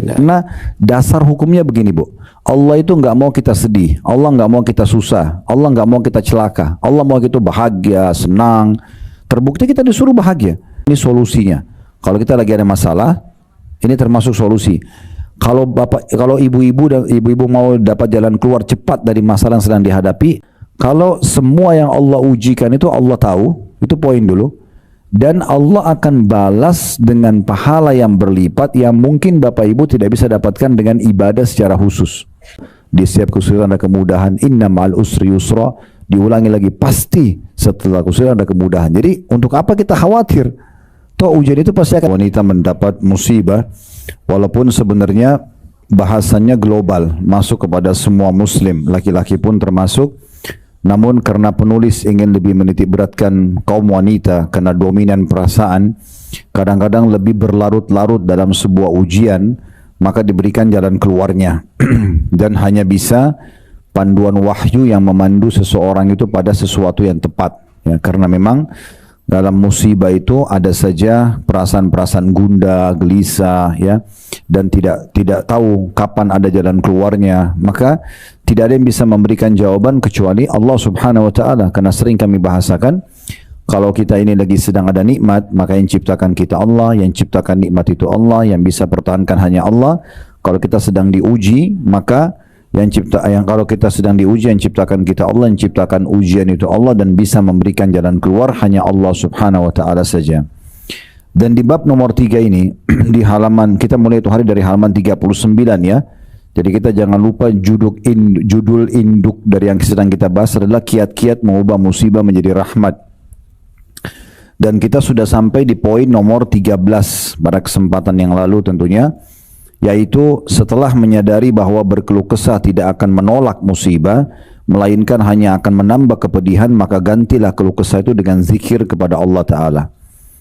Karena dasar hukumnya begini, Bu. Allah itu nggak mau kita sedih, Allah nggak mau kita susah, Allah nggak mau kita celaka, Allah mau kita bahagia, senang. Terbukti kita disuruh bahagia. Ini solusinya. Kalau kita lagi ada masalah, ini termasuk solusi. Kalau ibu-ibu dan ibu-ibu mau dapat jalan keluar cepat dari masalah yang sedang dihadapi, kalau semua yang Allah ujikan itu Allah tahu, itu poin dulu. Dan Allah akan balas dengan pahala yang berlipat yang mungkin Bapak Ibu tidak bisa dapatkan dengan ibadah secara khusus. Di setiap kesulitan ada kemudahan, inna ma'al usri yusra, diulangi lagi, pasti setelah kesulitan ada kemudahan. Jadi untuk apa kita khawatir? Toh ujian itu pasti akan wanita mendapat musibah, walaupun sebenarnya bahasannya global, masuk kepada semua muslim, laki-laki pun termasuk. Namun karena penulis ingin lebih menitikberatkan kaum wanita karena dominan perasaan, kadang-kadang lebih berlarut-larut dalam sebuah ujian, maka diberikan jalan keluarnya. Dan hanya bisa panduan wahyu yang memandu seseorang itu pada sesuatu yang tepat. Ya, karena memang dalam musibah itu ada saja perasaan-perasaan gundah, gelisah, ya, dan tidak tahu kapan ada jalan keluarnya. Maka tidak ada yang bisa memberikan jawaban kecuali Allah Subhanahu wa taala. Karena sering kami bahasakan, kalau kita ini lagi sedang ada nikmat, maka yang ciptakan kita Allah, yang ciptakan nikmat itu Allah, yang bisa pertahankan hanya Allah. Kalau kita sedang diuji, maka kalau kita sedang diuji, yang ciptakan kita Allah, yang ciptakan ujian itu Allah, dan bisa memberikan jalan keluar hanya Allah Subhanahu wa taala saja. Dan di bab nomor 3 ini di halaman, kita mulai itu hari dari halaman 39 ya. Jadi kita jangan lupa judul induk dari yang sedang kita bahas adalah kiat-kiat mengubah musibah menjadi rahmat. Dan kita sudah sampai di poin nomor 13 pada kesempatan yang lalu tentunya, yaitu setelah menyadari bahwa berkeluh kesah tidak akan menolak musibah, melainkan hanya akan menambah kepedihan, maka gantilah keluh kesah itu dengan zikir kepada Allah Ta'ala.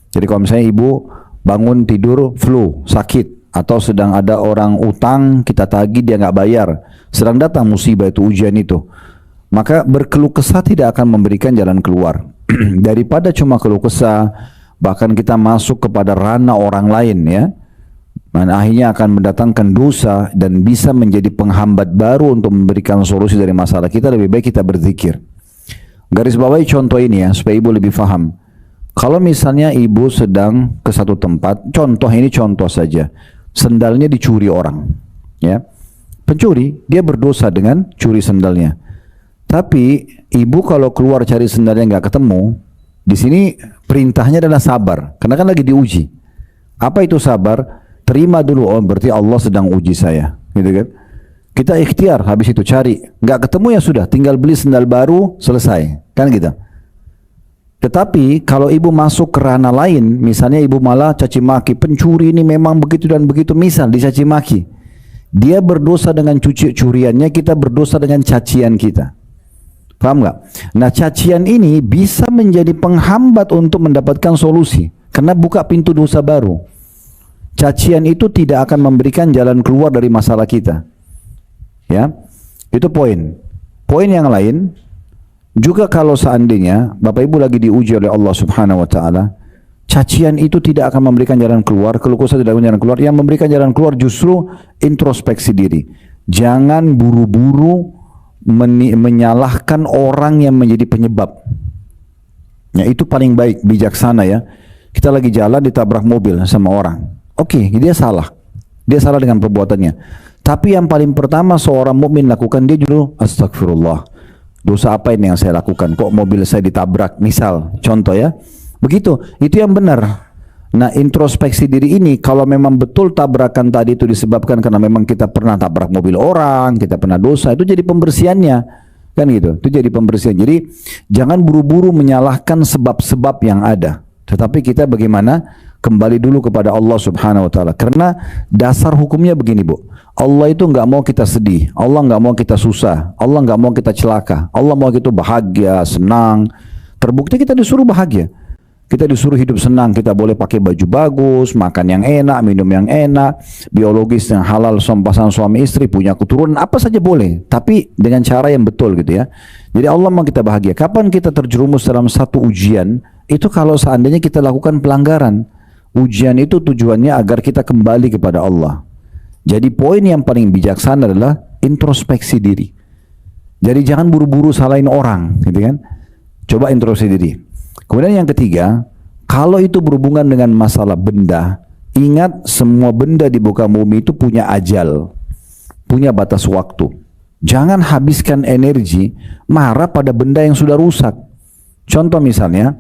Jadi kalau misalnya ibu bangun tidur flu, sakit, atau sedang ada orang utang, kita tagih dia nggak bayar, sedang datang musibah itu, ujian itu, maka berkeluh kesah tidak akan memberikan jalan keluar. Daripada cuma keluh kesah, bahkan kita masuk kepada ranah orang lain ya, mana akhirnya akan mendatangkan dosa dan bisa menjadi penghambat baru untuk memberikan solusi dari masalah kita. Lebih baik kita berzikir. Garis bawahi contoh ini ya, supaya ibu lebih paham. Kalau misalnya ibu sedang ke satu tempat, contoh saja, sendalnya dicuri orang, ya, pencuri, dia berdosa dengan curi sendalnya. Tapi ibu kalau keluar cari sendalnya nggak ketemu, di sini perintahnya adalah sabar, karena kan lagi diuji. Apa itu sabar? Terima dulu, oh berarti Allah sedang uji saya, gitu kan? Kita ikhtiar, habis itu cari, nggak ketemu ya sudah, tinggal beli sendal baru, selesai, kan gitu. Tetapi kalau ibu masuk ke ranah lain, misalnya ibu malah caci maki, pencuri ini memang begitu dan begitu, misal dicaci maki, dia berdosa dengan curiannya, kita berdosa dengan cacian kita. Paham nggak? Nah, cacian ini bisa menjadi penghambat untuk mendapatkan solusi, karena buka pintu dosa baru. Cacian itu tidak akan memberikan jalan keluar dari masalah kita. Ya, itu poin. Poin yang lain, juga kalau seandainya Bapak Ibu lagi diuji oleh Allah Subhanahu wa taala, cacian itu tidak akan memberikan jalan keluar, keluh kesah tidak memberikan jalan keluar. Yang memberikan jalan keluar justru introspeksi diri. Jangan buru-buru menyalahkan orang yang menjadi penyebab. Ya, itu paling baik, bijaksana ya. Kita lagi jalan ditabrak mobil sama orang. Oke, dia salah. Dia salah dengan perbuatannya. Tapi yang paling pertama seorang mukmin lakukan, dia dulu astagfirullah. Dosa apa ini yang saya lakukan? Kok mobil saya ditabrak? Misal, contoh ya. Begitu, itu yang benar. Nah, introspeksi diri ini, kalau memang betul tabrakan tadi itu disebabkan karena memang kita pernah tabrak mobil orang, kita pernah dosa, itu jadi pembersihannya. Kan gitu, itu jadi pembersihan. Jadi, jangan buru-buru menyalahkan sebab-sebab yang ada. Tetapi kita bagaimana? Kembali dulu kepada Allah Subhanahu wa taala. Karena dasar hukumnya begini, Bu. Allah itu nggak mau kita sedih, Allah nggak mau kita susah, Allah nggak mau kita celaka, Allah mau kita bahagia, senang. Terbukti kita disuruh bahagia. Kita disuruh hidup senang, kita boleh pakai baju bagus, makan yang enak, minum yang enak, biologis yang halal, pasangan suami istri, punya keturunan, apa saja boleh. Tapi dengan cara yang betul gitu ya. Jadi Allah mau kita bahagia. Kapan kita terjerumus dalam satu ujian, itu kalau seandainya kita lakukan pelanggaran. Ujian itu tujuannya agar kita kembali kepada Allah. Jadi poin yang paling bijaksana adalah introspeksi diri. Jadi jangan buru-buru salahin orang, gitu kan? Coba introspeksi diri. Kemudian yang ketiga, kalau itu berhubungan dengan masalah benda, ingat semua benda di muka bumi itu punya ajal, punya batas waktu. Jangan habiskan energi marah pada benda yang sudah rusak. Contoh misalnya,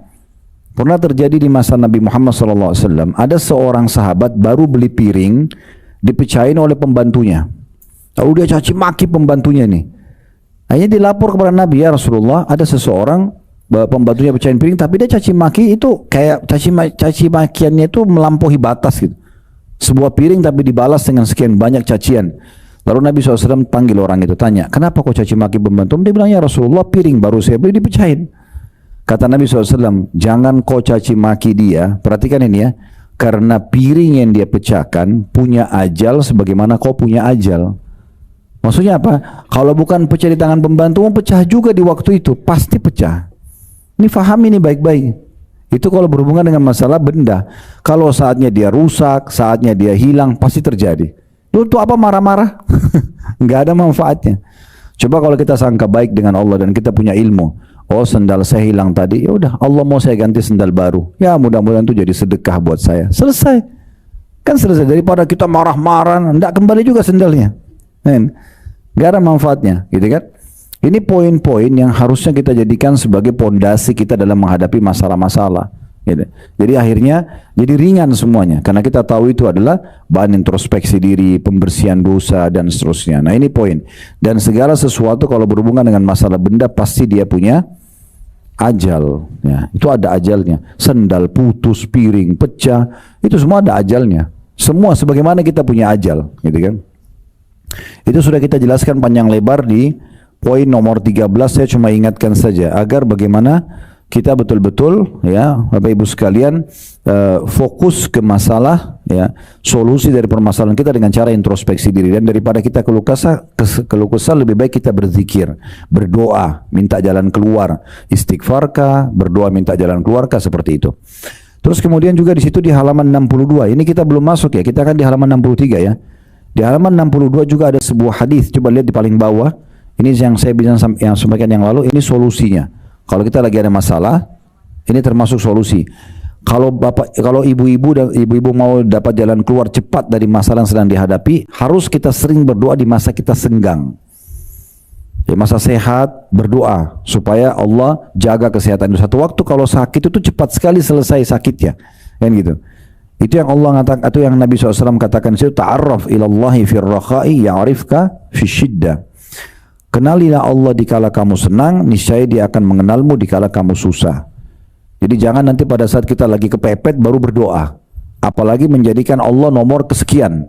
pernah terjadi di masa Nabi Muhammad SAW, ada seorang sahabat baru beli piring, dipecahin oleh pembantunya. Lalu dia caci maki pembantunya nih. Akhirnya dilapor kepada Nabi, ya Rasulullah, ada seseorang pembantunya pecahin piring, tapi dia caci maki itu kayak caci makiannya itu melampaui batas gitu. Sebuah piring tapi dibalas dengan sekian banyak cacian. Lalu Nabi SAW panggil orang itu, tanya, kenapa kau caci maki pembantu? Dia bilang, ya Rasulullah, piring baru saya beli dipecahin. Kata Nabi SAW, jangan kau caci maki dia, perhatikan ini ya, karena piring yang dia pecahkan punya ajal sebagaimana kau punya ajal. Maksudnya apa? Kalau bukan pecah di tangan pembantu, pecah juga di waktu itu, pasti pecah. Ini faham ini baik-baik. Itu kalau berhubungan dengan masalah benda. Kalau saatnya dia rusak, saatnya dia hilang, pasti terjadi. Itu apa marah-marah? Nggak ada manfaatnya. Coba kalau kita sangka baik dengan Allah dan kita punya ilmu. Oh, sendal saya hilang tadi. Ya udah, Allah mau saya ganti sendal baru. Ya mudah-mudahan itu jadi sedekah buat saya. Selesai. Kan selesai. Daripada kita marah-marah, nggak kembali juga sendalnya. Nggak ada manfaatnya, gitu kan? Ini poin-poin yang harusnya kita jadikan sebagai pondasi kita dalam menghadapi masalah-masalah. Gitu. Jadi akhirnya jadi ringan semuanya karena kita tahu itu adalah bahan introspeksi diri, pembersihan dosa dan seterusnya. Nah ini poin. Dan segala sesuatu kalau berhubungan dengan masalah benda pasti dia punya ajal. Ya, itu ada ajalnya. Sendal putus, piring pecah, itu semua ada ajalnya. Semua sebagaimana kita punya ajal, gitu kan? Itu sudah kita jelaskan panjang lebar di poin nomor 13. Saya cuma ingatkan saja agar bagaimana kita betul-betul ya Bapak Ibu sekalian fokus ke masalah ya, solusi dari permasalahan kita dengan cara introspeksi diri, dan daripada kita keluh kesah lebih baik kita berzikir, berdoa, minta jalan keluar, istighfarkah, berdoa minta jalan keluarkah, seperti itu. Terus kemudian juga di situ di halaman 62, ini kita belum masuk ya, kita kan di halaman 63 ya. Di halaman 62 juga ada sebuah hadis, coba lihat di paling bawah. Ini yang saya bilang yang semakin yang lalu, ini solusinya. Kalau kita lagi ada masalah, ini termasuk solusi. Kalau ibu-ibu dan ibu-ibu mau dapat jalan keluar cepat dari masalah yang sedang dihadapi, harus kita sering berdoa di masa kita senggang. Di masa sehat, berdoa supaya Allah jaga kesehatan. Satu waktu kalau sakit itu cepat sekali selesai sakitnya, kan gitu. Itu yang Allah katakan, atau yang Nabi SAW katakan itu, ta'arraf ilallahi fir rakha'i ya'rifka fi syiddah. Kenalilah Allah dikala kamu senang, niscaya dia akan mengenalmu dikala kamu susah. Jadi jangan nanti pada saat kita lagi kepepet baru berdoa. Apalagi menjadikan Allah nomor kesekian.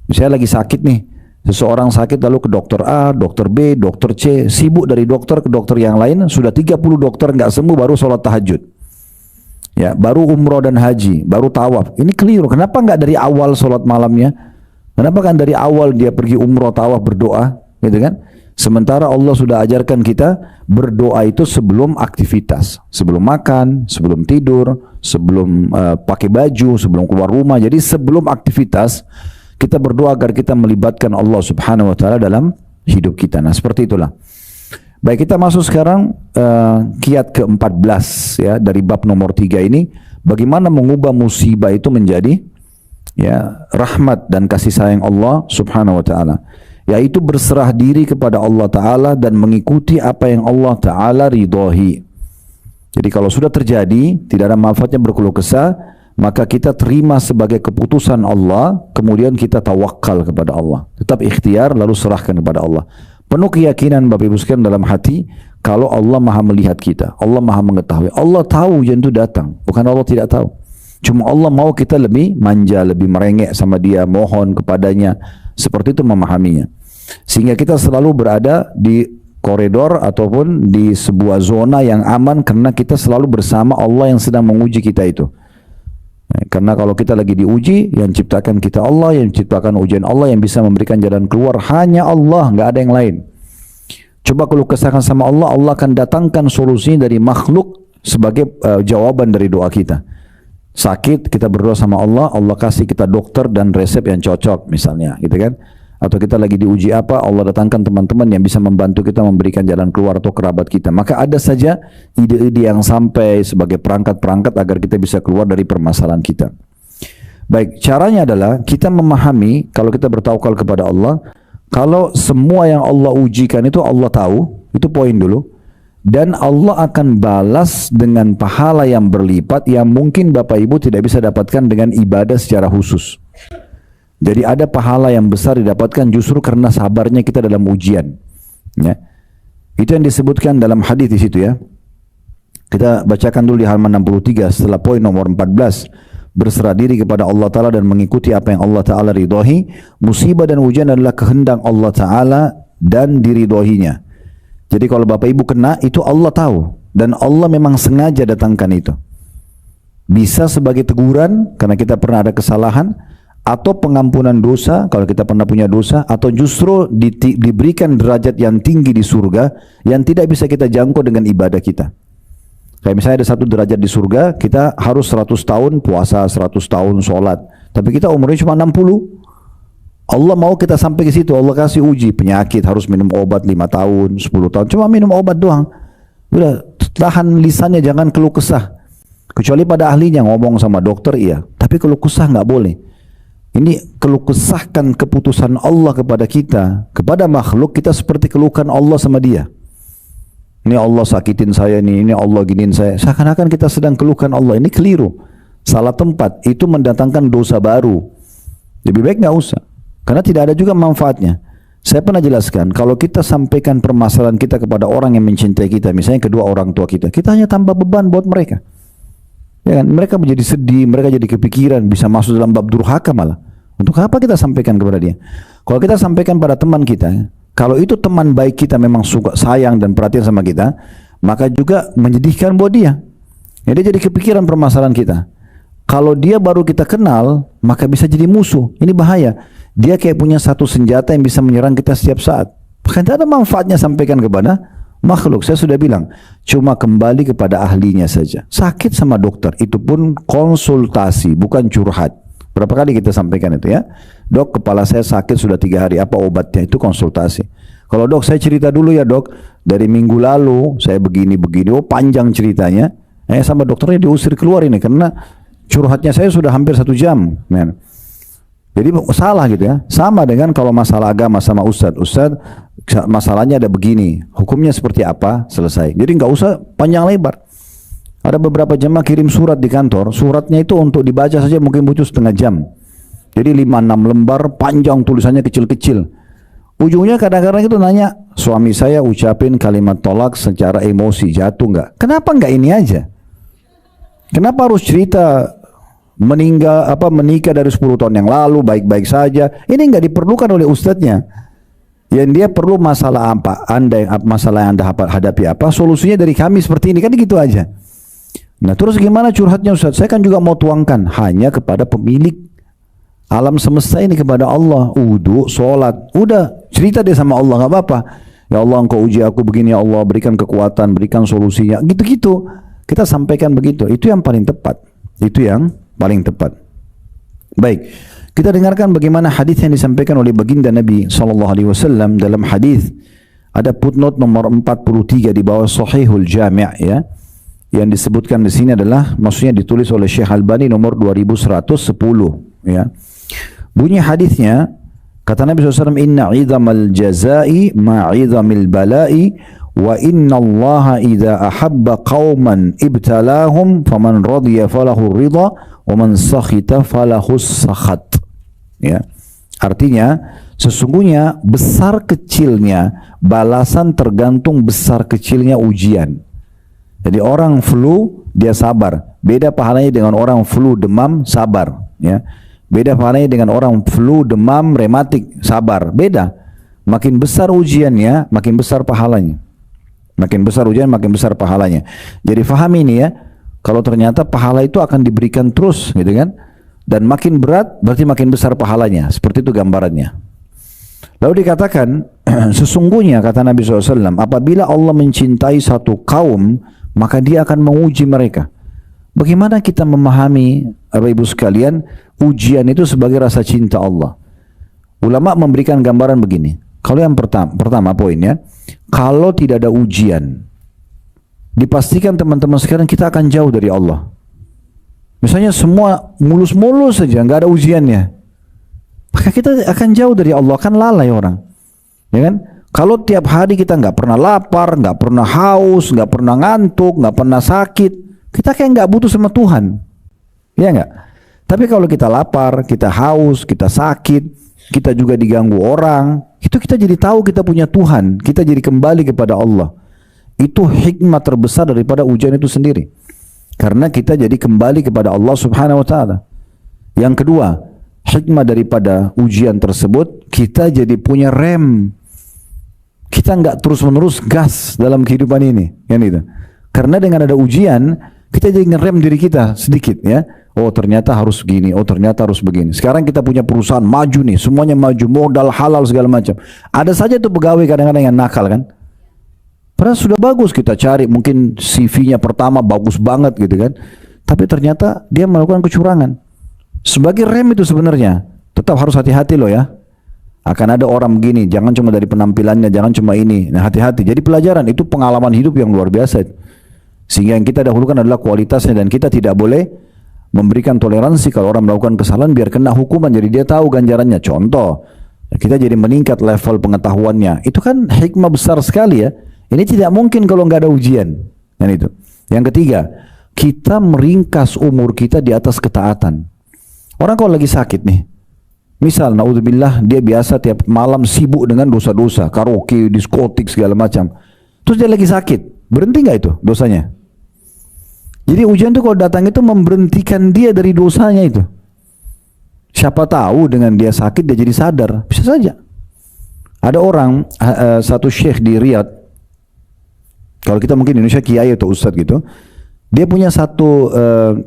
Misalnya lagi sakit nih, seseorang sakit lalu ke dokter A, dokter B, dokter C, sibuk dari dokter ke dokter yang lain, sudah 30 dokter nggak sembuh baru sholat tahajud. Ya, baru umroh dan haji, baru tawaf. Ini keliru. Kenapa nggak dari awal sholat malamnya? Kenapa kan dari awal dia pergi umroh, tawaf, berdoa, gitu kan? Sementara Allah sudah ajarkan kita berdoa itu sebelum aktivitas, sebelum makan, sebelum tidur, sebelum pakai baju, sebelum keluar rumah. Jadi sebelum aktivitas kita berdoa agar kita melibatkan Allah Subhanahu wa taala dalam hidup kita. Nah, seperti itulah. Baik, kita masuk sekarang kiat ke-14 ya dari bab nomor 3 ini, bagaimana mengubah musibah itu menjadi ya rahmat dan kasih sayang Allah Subhanahu wa taala. Yaitu berserah diri kepada Allah Ta'ala dan mengikuti apa yang Allah Ta'ala ridhohi. Jadi kalau sudah terjadi, tidak ada manfaatnya berkeluh kesah, maka kita terima sebagai keputusan Allah, kemudian kita tawakal kepada Allah. Tetap ikhtiar, lalu serahkan kepada Allah. Penuh keyakinan Bapak Ibu sekalian dalam hati, kalau Allah maha melihat kita, Allah maha mengetahui. Allah tahu yang itu datang, bukan Allah tidak tahu. Cuma Allah mau kita lebih manja, lebih merengek sama dia, mohon kepadanya, seperti itu memahaminya. Sehingga kita selalu berada di koridor ataupun di sebuah zona yang aman karena kita selalu bersama Allah yang sedang menguji kita itu. Karena kalau kita lagi diuji, yang ciptakan kita Allah, yang ciptakan ujian Allah, yang bisa memberikan jalan keluar hanya Allah, nggak ada yang lain. Coba kalau kesahkan sama Allah, Allah akan datangkan solusi dari makhluk sebagai jawaban dari doa kita. Sakit, kita berdoa sama Allah, Allah kasih kita dokter dan resep yang cocok misalnya, gitu kan? Atau kita lagi diuji apa, Allah datangkan teman-teman yang bisa membantu kita memberikan jalan keluar atau kerabat kita. Maka ada saja ide-ide yang sampai sebagai perangkat-perangkat agar kita bisa keluar dari permasalahan kita. Baik, caranya adalah kita memahami kalau kita bertawakal kepada Allah, kalau semua yang Allah ujikan itu Allah tahu, itu poin dulu. Dan Allah akan balas dengan pahala yang berlipat yang mungkin Bapak Ibu tidak bisa dapatkan dengan ibadah secara khusus. Jadi ada pahala yang besar didapatkan justru karena sabarnya kita dalam ujian. Ya. Itu yang disebutkan dalam hadis di situ ya. Kita bacakan dulu di halaman 63 setelah poin nomor 14. Berserah diri kepada Allah Ta'ala dan mengikuti apa yang Allah Ta'ala ridhohi. Musibah dan ujian adalah kehendak Allah Ta'ala dan diridhoinya. Jadi kalau Bapak Ibu kena, itu Allah tahu. Dan Allah memang sengaja datangkan itu. Bisa sebagai teguran, karena kita pernah ada kesalahan, atau pengampunan dosa, kalau kita pernah punya dosa, atau justru diberikan derajat yang tinggi di surga, yang tidak bisa kita jangkau dengan ibadah kita. Kayak misalnya ada satu derajat di surga, kita harus 100 tahun puasa, 100 tahun sholat. Tapi kita umurnya cuma 60. Allah mau kita sampai ke situ, Allah kasih uji penyakit, harus minum obat 5 tahun, 10 tahun, cuma minum obat doang. Udah, tahan lisannya, jangan keluh kesah. Kecuali pada ahlinya ngomong sama dokter, iya. Tapi keluh kesah nggak boleh. Ini keluh kesahkan keputusan Allah kepada kita, kepada makhluk, kita seperti keluhkan Allah sama dia. Ini Allah sakitin saya nih, ini Allah giniin saya. Seakan-akan kita sedang keluhkan Allah, ini keliru. Salah tempat, itu mendatangkan dosa baru. Lebih baik nggak usah. Karena tidak ada juga manfaatnya. Saya pernah jelaskan, kalau kita sampaikan permasalahan kita kepada orang yang mencintai kita, misalnya kedua orang tua kita hanya tambah beban buat mereka. Ya kan? Mereka menjadi sedih, mereka jadi kepikiran, bisa masuk dalam bab durhaka malah. Untuk apa kita sampaikan kepada dia? Kalau kita sampaikan pada teman kita, kalau itu teman baik kita memang suka sayang dan perhatian sama kita, maka juga menyedihkan buat dia. Ya, dia jadi kepikiran permasalahan kita. Kalau dia baru kita kenal, maka bisa jadi musuh. Ini bahaya. Dia kayak punya satu senjata yang bisa menyerang kita setiap saat. Bahkan tidak ada manfaatnya sampaikan kepada makhluk. Saya sudah bilang, cuma kembali kepada ahlinya saja. Sakit sama dokter, itu pun konsultasi, bukan curhat. Berapa kali kita sampaikan itu ya? Dok, kepala saya sakit sudah 3 hari, apa obatnya? Itu konsultasi. Kalau dok, saya cerita dulu ya dok, dari minggu lalu saya begini-begini, oh panjang ceritanya. Sama dokternya diusir keluar ini, karena curhatnya saya sudah hampir 1 jam. Man. Jadi salah gitu ya. Sama dengan kalau masalah agama sama Ustadz. Ustadz, masalahnya ada begini, hukumnya seperti apa, selesai. Jadi nggak usah panjang lebar. Ada beberapa jemaah kirim surat di kantor, suratnya itu untuk dibaca saja mungkin butuh setengah jam. Jadi 5-6 lembar, panjang tulisannya kecil-kecil. Ujungnya kadang-kadang itu nanya, suami saya ucapin kalimat tolak secara emosi, jatuh nggak? Kenapa nggak ini aja? Kenapa harus cerita menikah dari 10 tahun yang lalu baik-baik saja? Ini nggak diperlukan oleh ustadznya. Yang dia perlu masalah apa? Masalah yang Anda hadapi apa? Solusinya dari kami seperti ini, kan gitu aja. Nah terus gimana curhatnya Ustaz? Saya kan juga mau tuangkan hanya kepada pemilik alam semesta ini, kepada Allah. Wudu, sholat, udah cerita deh sama Allah, nggak apa-apa. Ya Allah, engkau uji aku begini, ya Allah berikan kekuatan, berikan solusinya, gitu-gitu. Kita sampaikan begitu, itu yang paling tepat. Itu yang paling tepat. Baik, kita dengarkan bagaimana hadis yang disampaikan oleh baginda Nabi SAW. Dalam hadis ada footnote nomor 43 di bawah Sahihul Jami' ya. Yang disebutkan di sini adalah, maksudnya ditulis oleh Syekh Albani nomor 2110 ya. Bunyi hadisnya, kata Nabi SAW, inna 'idhamal jazai ma'idhamil bala'i wa inna allaha idha ahabba qawman ibtalahum faman radhiya falahu ridha wa man sakhita falahu sakhat. Ya. Artinya sesungguhnya besar kecilnya balasan tergantung besar kecilnya ujian. Jadi orang flu dia sabar, beda pahalanya dengan orang flu demam sabar ya. Beda pahalanya dengan orang flu demam rematik sabar, beda. Makin besar ujiannya makin besar pahalanya. Makin besar ujian, makin besar pahalanya. Jadi fahami ini ya, kalau ternyata pahala itu akan diberikan terus gitu kan, dan makin berat berarti makin besar pahalanya. Seperti itu gambarannya. Lalu dikatakan, sesungguhnya kata Nabi SAW, apabila Allah mencintai satu kaum, maka dia akan menguji mereka. Bagaimana kita memahami, Bapak Ibu sekalian, ujian itu sebagai rasa cinta Allah? Ulama memberikan gambaran begini. Kalau yang pertama poinnya, kalau tidak ada ujian, dipastikan teman-teman sekarang kita akan jauh dari Allah. Misalnya semua mulus-mulus saja, nggak ada ujiannya, maka kita akan jauh dari Allah, akan lalai orang. Ya kan? Kalau tiap hari kita nggak pernah lapar, nggak pernah haus, nggak pernah ngantuk, nggak pernah sakit, kita kayak nggak butuh sama Tuhan. Ya nggak? Tapi kalau kita lapar, kita haus, kita sakit, kita juga diganggu orang, itu kita jadi tahu kita punya Tuhan, kita jadi kembali kepada Allah. Itu hikmah terbesar daripada ujian itu sendiri. Karena kita jadi kembali kepada Allah Subhanahu wa taala. Yang kedua, hikmah daripada ujian tersebut, kita jadi punya rem. Kita nggak terus-menerus gas dalam kehidupan ini, kan itu. Karena dengan ada ujian, kita jadi ngerem diri kita sedikit, ya. Oh ternyata harus begini, oh ternyata harus begini. Sekarang kita punya perusahaan maju nih, semuanya maju, modal halal segala macam. Ada saja tuh pegawai kadang-kadang yang nakal kan. Padahal sudah bagus, kita cari mungkin CV-nya pertama bagus banget gitu kan. Tapi ternyata dia melakukan kecurangan. Sebagai rem itu sebenarnya, tetap harus hati-hati loh ya. Akan ada orang begini, jangan cuma dari penampilannya, jangan cuma ini. Nah hati-hati, jadi pelajaran, itu pengalaman hidup yang luar biasa. Sehingga yang kita dahulukan adalah kualitasnya, dan kita tidak boleh memberikan toleransi kalau orang melakukan kesalahan biar kena hukuman, jadi dia tahu ganjarannya. Contoh, kita jadi meningkat level pengetahuannya. Itu kan hikmah besar sekali ya. Ini tidak mungkin kalau nggak ada ujian. Dan itu. Yang ketiga, kita meringkas umur kita di atas ketaatan. Orang kalau lagi sakit nih, misal naudzubillah dia biasa tiap malam sibuk dengan dosa-dosa, karaoke, diskotik segala macam. Terus dia lagi sakit, berhenti nggak itu dosanya? Jadi ujian itu kalau datang itu memberhentikan dia dari dosanya itu. Siapa tahu dengan dia sakit dia jadi sadar, bisa saja. Ada orang, satu syekh di Riyadh, kalau kita mungkin Indonesia kiai atau ustadz gitu, dia punya satu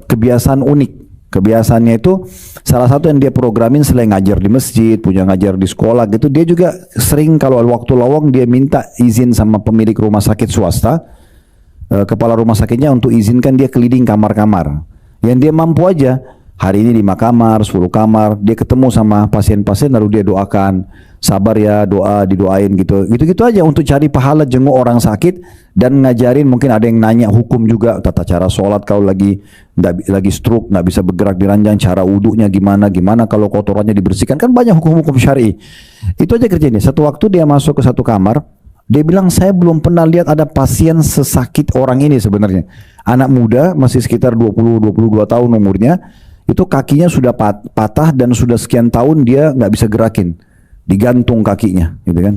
kebiasaan unik. Kebiasaannya itu salah satu yang dia programin selain ngajar di masjid, punya ngajar di sekolah gitu, dia juga sering kalau waktu lowong dia minta izin sama pemilik rumah sakit swasta, kepala rumah sakitnya untuk izinkan dia keliling kamar-kamar. Yang dia mampu aja, hari ini 5 kamar, 10 kamar, dia ketemu sama pasien-pasien lalu dia doakan, sabar ya, doa, didoain gitu. Gitu-gitu aja untuk cari pahala jenguk orang sakit dan ngajarin, mungkin ada yang nanya hukum juga, tata cara sholat kalau lagi stroke, nggak bisa bergerak di ranjang, cara wudhunya gimana, gimana kalau kotorannya dibersihkan, kan banyak hukum-hukum syar'i. Itu aja kerjanya. Satu waktu dia masuk ke satu kamar, dia bilang saya belum pernah lihat ada pasien sesakit orang ini sebenarnya. Anak muda, masih sekitar 20-22 tahun umurnya, itu kakinya sudah patah dan sudah sekian tahun dia nggak bisa gerakin, digantung kakinya, gitu kan.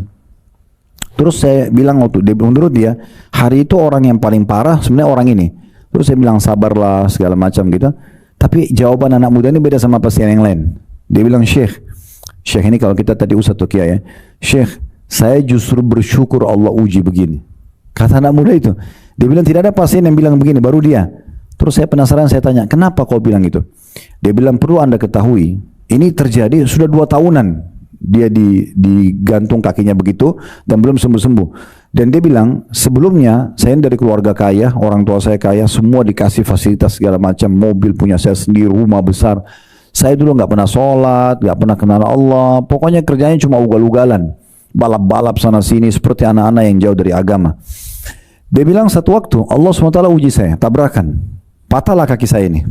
Terus saya bilang menurut dia hari itu orang yang paling parah sebenarnya orang ini. Terus saya bilang sabarlah segala macam gitu. Tapi jawaban anak muda ini beda sama pasien yang lain. Dia bilang Syekh ini kalau kita tadi Ustaz atau Kiai ya, Syekh saya justru bersyukur Allah uji begini. Kata anak muda itu. Dia bilang tidak ada pasien yang bilang begini, baru dia. Terus saya penasaran, saya tanya kenapa kau bilang itu? Dia bilang perlu anda ketahui, ini terjadi sudah 2 tahunan dia digantung kakinya begitu dan belum sembuh-sembuh. Dan dia bilang sebelumnya saya dari keluarga kaya, orang tua saya kaya, semua dikasih fasilitas segala macam, mobil punya saya sendiri, rumah besar. Saya dulu nggak pernah sholat, nggak pernah kenal Allah, pokoknya kerjanya cuma ugal-ugalan, balap-balap sana sini seperti anak-anak yang jauh dari agama. Dia bilang satu waktu Allah SWT uji saya, tabrakan, patahlah kaki saya ini.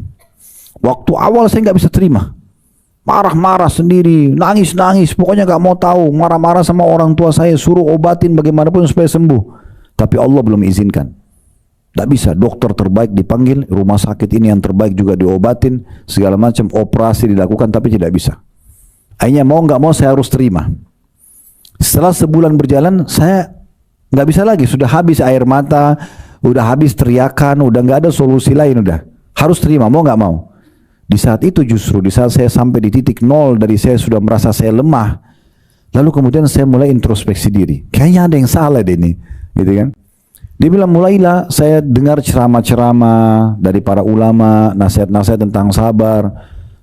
Waktu awal saya nggak bisa terima, marah-marah sendiri, nangis-nangis, pokoknya gak mau tahu, marah-marah sama orang tua saya, suruh obatin bagaimanapun supaya sembuh. Tapi Allah belum izinkan. Tak bisa, dokter terbaik dipanggil, rumah sakit ini yang terbaik juga diobatin, segala macam operasi dilakukan, tapi tidak bisa. Akhirnya mau gak mau saya harus terima. Setelah sebulan berjalan, saya gak bisa lagi, sudah habis air mata, udah habis teriakan, udah gak ada solusi lain, udah harus terima, mau gak mau. Di saat itu justru, di saat saya sampai di titik nol dari saya sudah merasa saya lemah, lalu kemudian saya mulai introspeksi diri. Kayaknya ada yang salah deh ini, gitu kan? Dia bilang mulailah saya dengar ceramah-ceramah dari para ulama, nasihat-nasihat tentang sabar.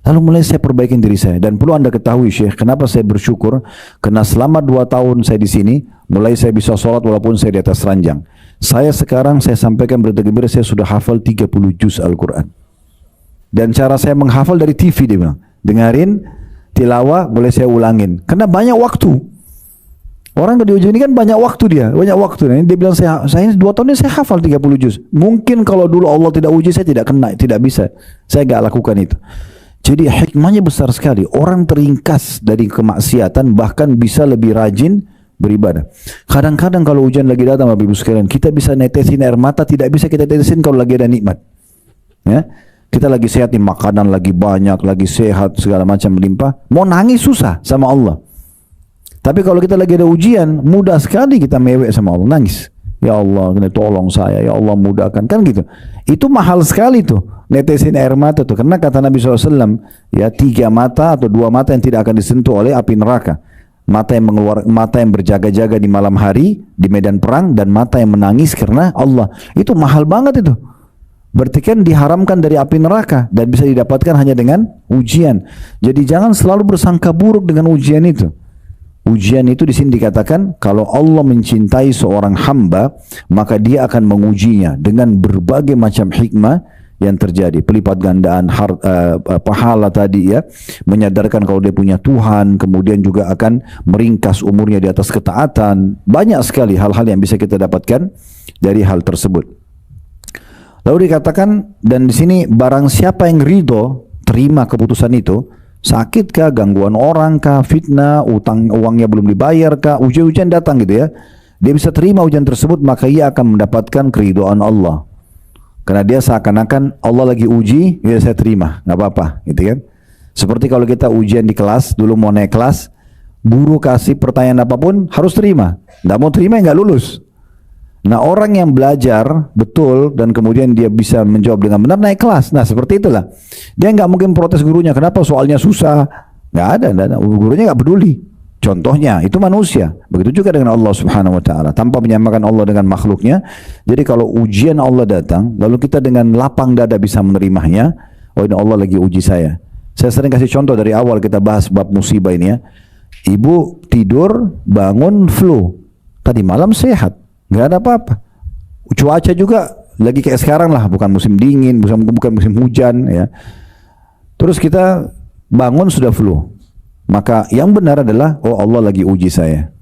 Lalu mulai saya perbaikin diri saya. Dan perlu anda ketahui Syekh, kenapa saya bersyukur? Karena selama 2 tahun saya di sini, mulai saya bisa sholat walaupun saya di atas ranjang. Saya sekarang saya sampaikan berita gembira, saya sudah hafal 30 juz Al-Quran. Dan cara saya menghafal dari TV, dia bilang. Dengerin tilawah boleh saya ulangin. Karena banyak waktu. Orang kalau diuji ini kan banyak waktu dia. Banyak waktu. Nah, dia bilang saya 2 tahun ini saya hafal 30 juz. Mungkin kalau dulu Allah tidak uji saya tidak kena, tidak bisa. Saya gak lakukan itu. Jadi hikmahnya besar sekali. Orang teringkas dari kemaksiatan bahkan bisa lebih rajin beribadah. Kadang-kadang kalau hujan lagi datang Bapak Ibu sekalian, kita bisa netesin air mata, tidak bisa kita netesin kalau lagi ada nikmat. Ya. Kita lagi sehat nih, makanan lagi banyak, lagi sehat, segala macam melimpah. Mau nangis susah sama Allah. Tapi kalau kita lagi ada ujian, mudah sekali kita mewek sama Allah, nangis. Ya Allah, tolong saya, ya Allah mudahkan. Kan gitu. Itu mahal sekali tuh, netesin air mata tuh. Karena kata Nabi SAW, ya 3 mata atau 2 mata yang tidak akan disentuh oleh api neraka. Mata yang berjaga-jaga di malam hari, di medan perang, dan mata yang menangis karena Allah. Itu mahal banget itu. Berarti kan diharamkan dari api neraka dan bisa didapatkan hanya dengan ujian. Jadi jangan selalu bersangka buruk dengan ujian itu. Ujian itu di sini dikatakan kalau Allah mencintai seorang hamba, maka dia akan mengujinya dengan berbagai macam hikmah yang terjadi. Pelipat gandaan pahala tadi ya, menyadarkan kalau dia punya Tuhan, kemudian juga akan meringkas umurnya di atas ketaatan. Banyak sekali hal-hal yang bisa kita dapatkan dari hal tersebut. Lalu dikatakan, dan di sini barang siapa yang ridho terima keputusan itu, sakit kah, gangguan orang kah, fitnah, uangnya belum dibayar kah, ujian-ujian datang gitu ya, dia bisa terima ujian tersebut, maka ia akan mendapatkan keridhaan Allah. Karena dia seakan-akan Allah lagi uji, ya saya terima, nggak apa-apa, gitu kan? Seperti kalau kita ujian di kelas, dulu mau naik kelas, guru kasih pertanyaan apapun harus terima, nggak mau terima ya nggak lulus. Nah orang yang belajar betul dan kemudian dia bisa menjawab dengan benar naik kelas. Nah seperti itulah. Dia nggak mungkin protes gurunya, kenapa soalnya susah. Nggak ada. Gurunya nggak peduli. Contohnya itu manusia. Begitu juga dengan Allah Subhanahu Wa Taala. Tanpa menyamakan Allah dengan makhluknya. Jadi kalau ujian Allah datang, lalu kita dengan lapang dada bisa menerimanya. Oh ini Allah lagi uji saya. Saya sering kasih contoh dari awal kita bahas bab musibah ini ya. Ibu tidur bangun flu. Tadi malam sehat. Nggak ada apa-apa. Cuaca juga lagi kayak sekarang lah, bukan musim dingin, bukan musim hujan ya. Terus kita bangun sudah flu. Maka yang benar adalah, oh Allah lagi uji saya.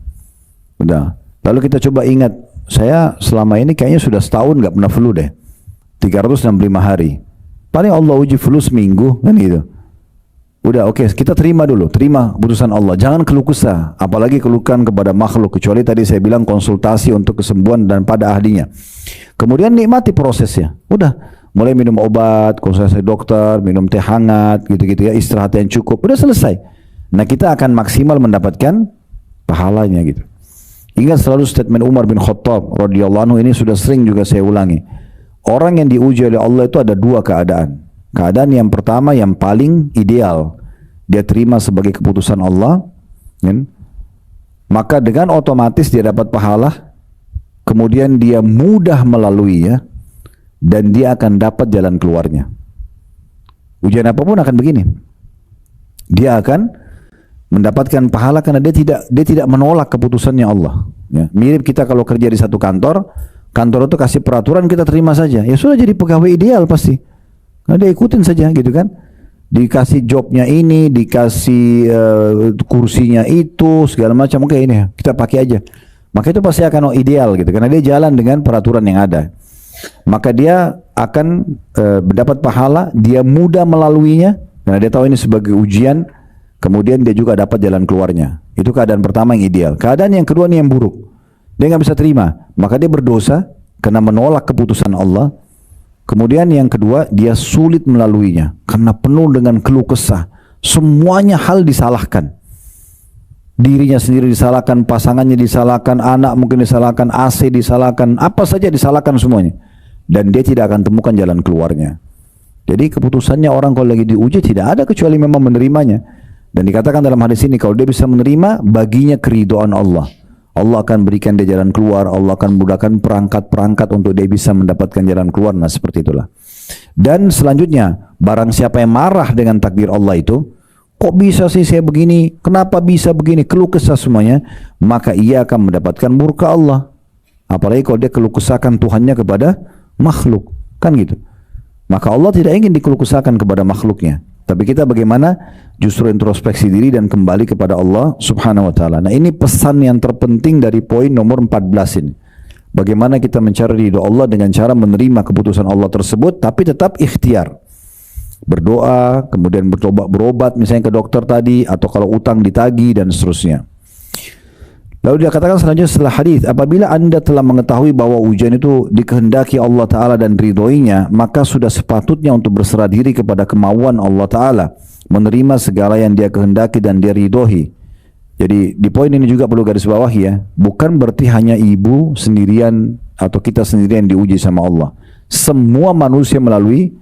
Udah. Lalu kita coba ingat, saya selama ini kayaknya sudah setahun nggak pernah flu deh. 365 hari. Paling Allah uji flu seminggu kan gitu. Udah oke, kita terima dulu, terima keputusan Allah. Jangan keluh kesah, apalagi keluhkan kepada makhluk, kecuali tadi saya bilang konsultasi untuk kesembuhan dan pada ahlinya. Kemudian nikmati prosesnya. Udah, mulai minum obat, konsultasi dokter, minum teh hangat, gitu-gitu ya, istirahat yang cukup. Udah selesai. Nah kita akan maksimal mendapatkan pahalanya gitu. Ingat selalu statement Umar bin Khattab radhiyallahu anhu, ini sudah sering juga saya ulangi. Orang yang diuji oleh Allah itu ada 2 keadaan. Keadaan yang pertama yang paling ideal, dia terima sebagai keputusan Allah, kan? Maka dengan otomatis dia dapat pahala, kemudian dia mudah melaluinya, dan dia akan dapat jalan keluarnya. Ujian apapun akan begini, dia akan mendapatkan pahala karena dia tidak menolak keputusannya Allah. Ya. Mirip kita kalau kerja di satu kantor itu kasih peraturan kita terima saja, ya sudah jadi pegawai ideal pasti. Nah, dia ikutin saja gitu kan. Dikasih jobnya ini, dikasih kursinya itu, segala macam. Oke ini kita pakai aja. Maka itu pasti akan ideal gitu. Karena dia jalan dengan peraturan yang ada. Maka dia akan mendapat pahala, dia mudah melaluinya. Karena dia tahu ini sebagai ujian. Kemudian dia juga dapat jalan keluarnya. Itu keadaan pertama yang ideal. Keadaan yang kedua ini yang buruk. Dia nggak bisa terima. Maka dia berdosa karena menolak keputusan Allah. Kemudian yang kedua, dia sulit melaluinya karena penuh dengan keluh kesah. Semuanya hal disalahkan. Dirinya sendiri disalahkan, pasangannya disalahkan, anak mungkin disalahkan, AC disalahkan, apa saja disalahkan semuanya. Dan dia tidak akan temukan jalan keluarnya. Jadi keputusannya orang kalau lagi diuji tidak ada kecuali memang menerimanya. Dan dikatakan dalam hadis ini, kalau dia bisa menerima, baginya keridhaan Allah. Allah akan berikan dia jalan keluar, Allah akan mudahkan perangkat-perangkat untuk dia bisa mendapatkan jalan keluar. Nah seperti itulah. Dan selanjutnya, barang siapa yang marah dengan takdir Allah itu, kok bisa sih saya begini, kenapa bisa begini, keluh kesah semuanya, maka ia akan mendapatkan murka Allah. Apalagi kalau dia keluh kesahkan Tuhannya kepada makhluk, kan gitu. Maka Allah tidak ingin dikeluh kesahkan kepada makhluknya. Tapi kita bagaimana justru introspeksi diri dan kembali kepada Allah subhanahu wa ta'ala. Nah ini pesan yang terpenting dari poin nomor 14 ini. Bagaimana kita mencari ridho Allah dengan cara menerima keputusan Allah tersebut, tapi tetap ikhtiar. Berdoa, kemudian berobat misalnya ke dokter tadi, atau kalau utang ditagih dan seterusnya. Lalu dia katakan selanjutnya setelah hadis, apabila anda telah mengetahui bahwa ujian itu dikehendaki Allah Ta'ala dan ridhoinya, maka sudah sepatutnya untuk berserah diri kepada kemauan Allah Ta'ala, menerima segala yang dia kehendaki dan dia ridhoi. Jadi di poin ini juga perlu garis bawahi ya, bukan berarti hanya ibu sendirian atau kita sendirian diuji sama Allah. Semua manusia melalui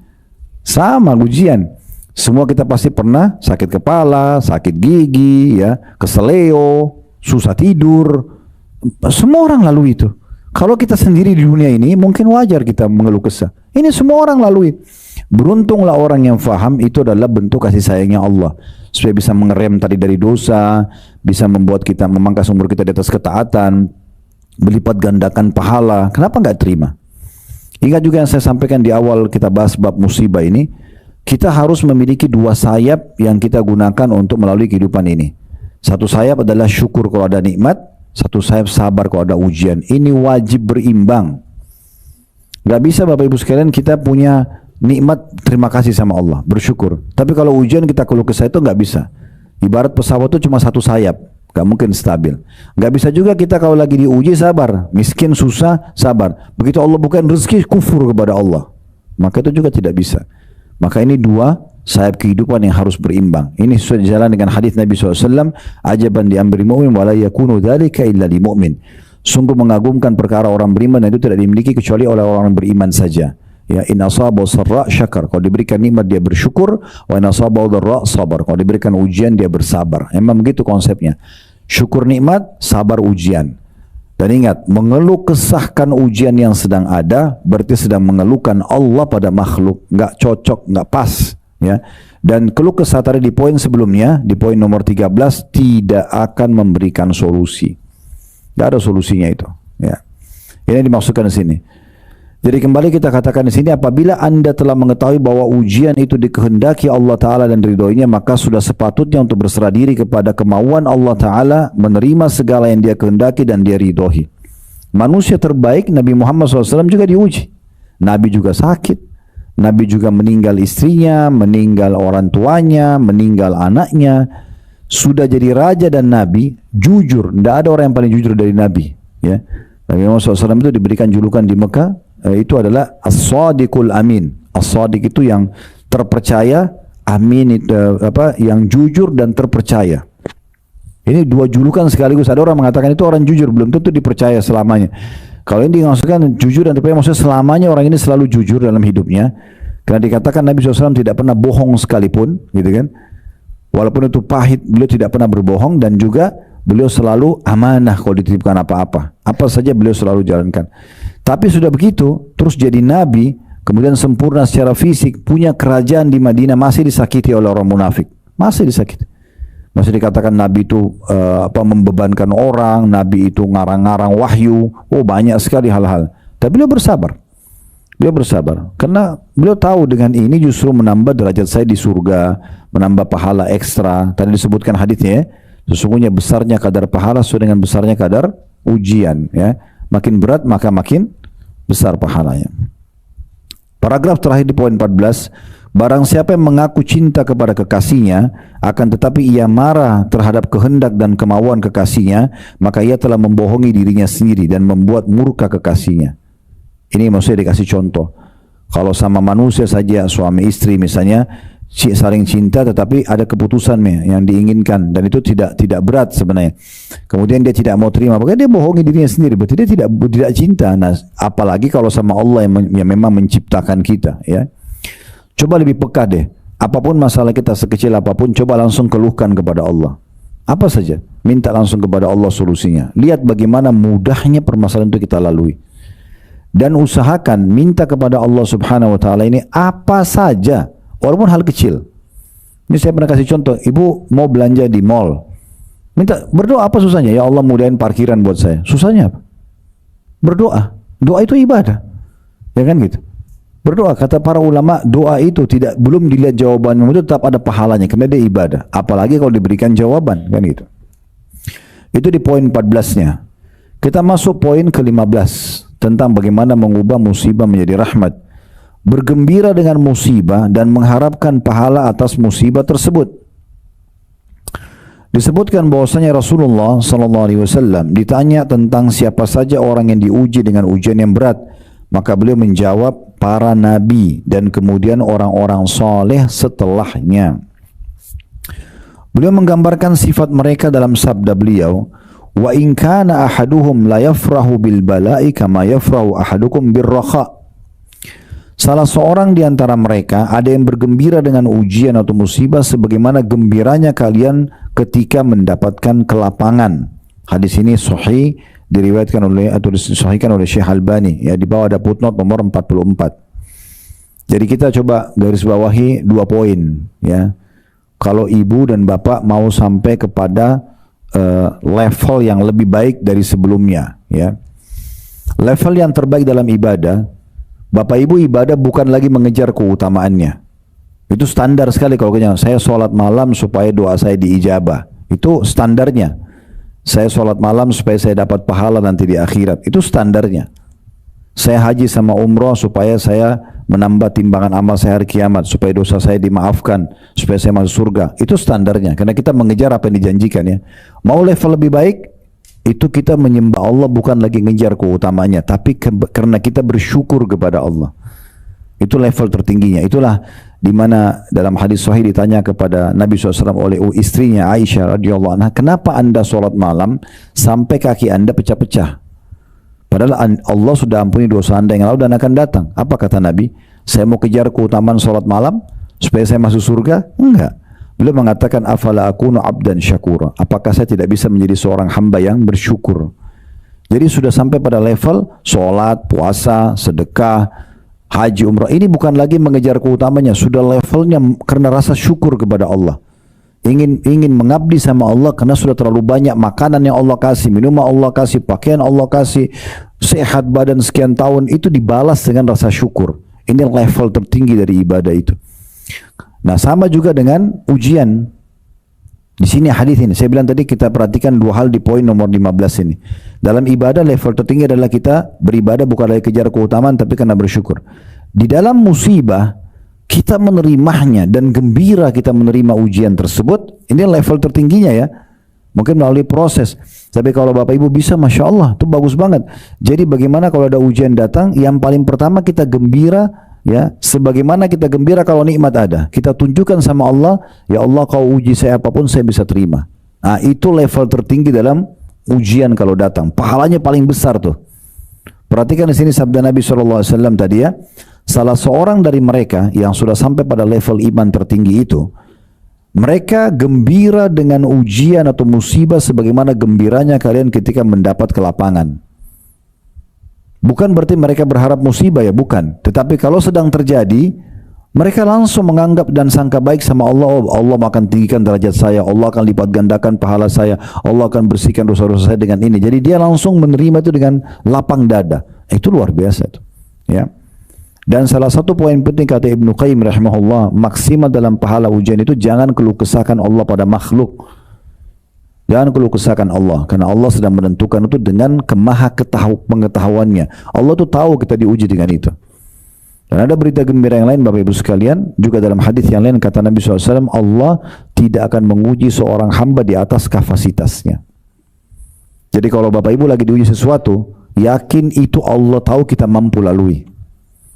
sama ujian. Semua kita pasti pernah sakit kepala, sakit gigi, ya, keseleo, susah tidur. Semua orang lalui itu. Kalau kita sendiri di dunia ini mungkin wajar kita mengeluh kesah. Ini semua orang lalui. Beruntunglah orang yang faham itu adalah bentuk kasih sayangnya Allah, supaya bisa mengerem tadi dari dosa, bisa membuat kita memangkas umur kita di atas ketaatan, berlipat gandakan pahala. Kenapa nggak terima? Ingat juga yang saya sampaikan di awal kita bahas bab musibah ini, kita harus memiliki dua sayap yang kita gunakan untuk melalui kehidupan ini. Satu sayap adalah syukur kalau ada nikmat, satu sayap sabar kalau ada ujian. Ini wajib berimbang. Gak bisa Bapak Ibu sekalian kita punya nikmat terima kasih sama Allah, bersyukur. Tapi kalau ujian kita keluh kesah itu gak bisa. Ibarat pesawat itu cuma satu sayap, gak mungkin stabil. Gak bisa juga kita kalau lagi diuji sabar, miskin susah sabar. Begitu Allah bukan rezeki kufur kepada Allah, maka itu juga tidak bisa. Maka ini dua sayap kehidupan yang harus berimbang. Ini sesuai jalan dengan hadis Nabi SAW, ajaban di amri mu'min wa la yakunu dzalika illa li mu'min. Sungguh mengagumkan perkara orang beriman dan itu tidak dimiliki kecuali oleh orang beriman saja. Ya, in asabahu sarra syakar, kalau diberikan nikmat dia bersyukur, wa in asabahu dharra sabar, kalau diberikan ujian dia bersabar. Memang begitu konsepnya. Syukur nikmat, sabar ujian. Dan ingat, mengeluh kesahkan ujian yang sedang ada berarti sedang mengeluhkan Allah pada makhluk, nggak cocok, nggak pas. Ya. Dan keluh kesah tadi di poin sebelumnya, di poin nomor 13, tidak akan memberikan solusi. Nggak ada solusinya itu. Ya. Ini dimaksudkan di sini. Jadi kembali kita katakan di sini, apabila anda telah mengetahui bahwa ujian itu dikehendaki Allah Ta'ala dan ridhoinya, maka sudah sepatutnya untuk berserah diri kepada kemauan Allah Ta'ala, menerima segala yang dia kehendaki dan dia ridhoi. Manusia terbaik Nabi Muhammad SAW juga diuji. Nabi juga sakit, Nabi juga meninggal istrinya, meninggal orang tuanya, meninggal anaknya. Sudah jadi raja dan Nabi, jujur, tidak ada orang yang paling jujur dari Nabi. Ya. Nabi Muhammad SAW itu diberikan julukan di Mekah, itu adalah as-sadiqul amin. As-sadiq itu yang terpercaya, amin itu yang jujur dan terpercaya. Ini dua julukan sekaligus. Ada orang mengatakan itu orang jujur, belum tentu dipercaya selamanya. Kalau ini dimaksudkan jujur dan terpercaya, maksudnya selamanya orang ini selalu jujur dalam hidupnya. Karena dikatakan Nabi SAW tidak pernah bohong sekalipun, gitu kan? Walaupun itu pahit, beliau tidak pernah berbohong, dan juga beliau selalu amanah kalau dititipkan apa-apa. Apa saja beliau selalu jalankan. Tapi sudah begitu, terus jadi Nabi, kemudian sempurna secara fisik, punya kerajaan di Madinah, masih disakiti oleh orang munafik. Masih disakiti. Masih dikatakan Nabi itu membebankan orang, Nabi itu ngarang-ngarang wahyu. Oh, banyak sekali hal-hal. Tapi beliau bersabar. Beliau bersabar. Karena beliau tahu dengan ini justru menambah derajat saya di surga, menambah pahala ekstra. Tadi disebutkan hadisnya ya, sesungguhnya besarnya kadar pahala sesuai dengan besarnya kadar ujian. Ya. Makin berat maka makin besar pahalanya. Paragraf terakhir di poin 14, barang siapa yang mengaku cinta kepada kekasihnya akan tetapi ia marah terhadap kehendak dan kemauan kekasihnya, maka ia telah membohongi dirinya sendiri dan membuat murka kekasihnya. Ini maksudnya dikasih contoh. Kalau sama manusia saja, suami istri misalnya saling cinta tetapi ada keputusan yang diinginkan dan itu tidak berat sebenarnya. Kemudian dia tidak mau terima, maka dia bohongi dirinya sendiri. Berarti dia tidak cinta. Nah, apalagi kalau sama Allah yang memang menciptakan kita, ya. Coba lebih peka deh. Apapun masalah kita sekecil apapun, coba langsung keluhkan kepada Allah. Apa saja, minta langsung kepada Allah solusinya. Lihat bagaimana mudahnya permasalahan itu kita lalui. Dan usahakan minta kepada Allah Subhanahu wa taala ini apa saja. Walaupun hal kecil. Ini saya pernah kasih contoh, ibu mau belanja di mall. Minta, berdoa apa susahnya? Ya Allah mudahin parkiran buat saya. Susahnya apa? Berdoa. Doa itu ibadah. Ya kan gitu. Berdoa, kata para ulama, doa itu belum dilihat jawabannya itu tetap ada pahalanya karena dia ibadah. Apalagi kalau diberikan jawaban, kan gitu. Itu di poin 14-nya. Kita masuk poin ke-15 tentang bagaimana mengubah musibah menjadi rahmat. Bergembira dengan musibah dan mengharapkan pahala atas musibah tersebut. Disebutkan bahwasanya Rasulullah SAW ditanya tentang siapa saja orang yang diuji dengan ujian yang berat, maka beliau menjawab para nabi dan kemudian orang-orang saleh setelahnya. Beliau menggambarkan sifat mereka dalam sabda beliau, wa in kana ahaduhum la yafrahu bil bala'i kama yafrahu ahadukum bir rakha. Salah seorang di antara mereka ada yang bergembira dengan ujian atau musibah sebagaimana gembiranya kalian ketika mendapatkan kelapangan. Hadis ini sahih, diriwayatkan oleh atau disahihkan oleh Syekh Albani, ya, di bawah ada footnote nomor 44. Jadi kita coba garis bawahi 2 poin, ya. Kalau ibu dan bapak mau sampai kepada level yang lebih baik dari sebelumnya, ya. Level yang terbaik dalam ibadah, bapak ibu ibadah bukan lagi mengejar keutamaannya. Itu standar sekali kalau saya sholat malam supaya doa saya diijabah. Itu standarnya. Saya sholat malam supaya saya dapat pahala nanti di akhirat. Itu standarnya. Saya haji sama umroh supaya saya menambah timbangan amal saya hari kiamat, supaya dosa saya dimaafkan, supaya saya masuk surga. Itu standarnya. Karena kita mengejar apa yang dijanjikan, ya. Mau level lebih baik, itu kita menyembah Allah bukan lagi ngejar keutamanya, tapi karena kita bersyukur kepada Allah. Itu level tertingginya. Itulah di mana dalam hadis sahih ditanya kepada Nabi SAW oleh istrinya Aisyah radhiyallahu anha, kenapa anda sholat malam sampai kaki anda pecah-pecah? Padahal Allah sudah ampuni dosa anda yang lalu dan akan datang. Apa kata Nabi? Saya mau kejar keutamaan sholat malam supaya saya masuk surga? Enggak. Beliau mengatakan, afala akunu abdan syakura. Apakah saya tidak bisa menjadi seorang hamba yang bersyukur? Jadi sudah sampai pada level sholat, puasa, sedekah, haji, umrah. Ini bukan lagi mengejar keutamanya. Sudah levelnya karena rasa syukur kepada Allah. Ingin mengabdi sama Allah karena sudah terlalu banyak makanan yang Allah kasih, minuman Allah kasih, pakaian Allah kasih, sehat badan sekian tahun, itu dibalas dengan rasa syukur. Ini level tertinggi dari ibadah itu. Nah, sama juga dengan ujian. Di sini hadis ini, saya bilang tadi kita perhatikan 2 hal di poin nomor 15 ini. Dalam ibadah level tertinggi adalah kita beribadah bukan lagi kejar keutamaan tapi karena bersyukur. Di dalam musibah kita menerimanya dan gembira kita menerima ujian tersebut, ini level tertingginya, ya. Mungkin melalui proses. Tapi kalau Bapak Ibu bisa, Masya Allah, itu bagus banget. Jadi bagaimana kalau ada ujian datang, yang paling pertama kita gembira, ya, sebagaimana kita gembira kalau nikmat ada. Kita tunjukkan sama Allah, ya Allah, kau uji saya apapun saya bisa terima. Nah, itu level tertinggi dalam ujian kalau datang. Pahalanya paling besar tuh. Perhatikan di sini sabda Nabi SAW tadi, ya. Salah seorang dari mereka yang sudah sampai pada level iman tertinggi itu, mereka gembira dengan ujian atau musibah sebagaimana gembiranya kalian ketika mendapat kelapangan. Bukan berarti mereka berharap musibah, ya, bukan. Tetapi kalau sedang terjadi, mereka langsung menganggap dan sangka baik sama Allah. Oh, Allah akan tinggikan derajat saya, Allah akan lipat gandakan pahala saya, Allah akan bersihkan dosa-dosa saya dengan ini. Jadi dia langsung menerima itu dengan lapang dada. Itu luar biasa itu, ya. Dan salah satu poin penting kata Ibnu Qayyim rahimahullah, maksimal dalam pahala ujian itu jangan keluh kesahkan Allah pada makhluk. Jangan keluh kesahkan Allah, karena Allah sedang menentukan itu dengan pengetahuannya. Allah tuh tahu kita diuji dengan itu. Dan ada berita gembira yang lain Bapak Ibu sekalian, juga dalam hadis yang lain kata Nabi SAW, Allah tidak akan menguji seorang hamba di atas kapasitasnya. Jadi kalau Bapak Ibu lagi diuji sesuatu, yakin itu Allah tahu kita mampu lalui.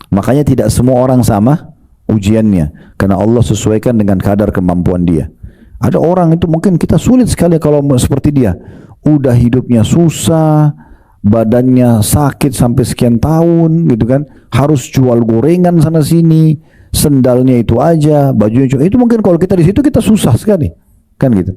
Makanya tidak semua orang sama ujiannya, karena Allah sesuaikan dengan kadar kemampuan dia. Ada orang itu mungkin kita sulit sekali kalau seperti dia, udah hidupnya susah, badannya sakit sampai sekian tahun gitu kan, harus jual gorengan sana sini, sendalnya itu aja, bajunya itu mungkin kalau kita di situ kita susah sekali, kan gitu.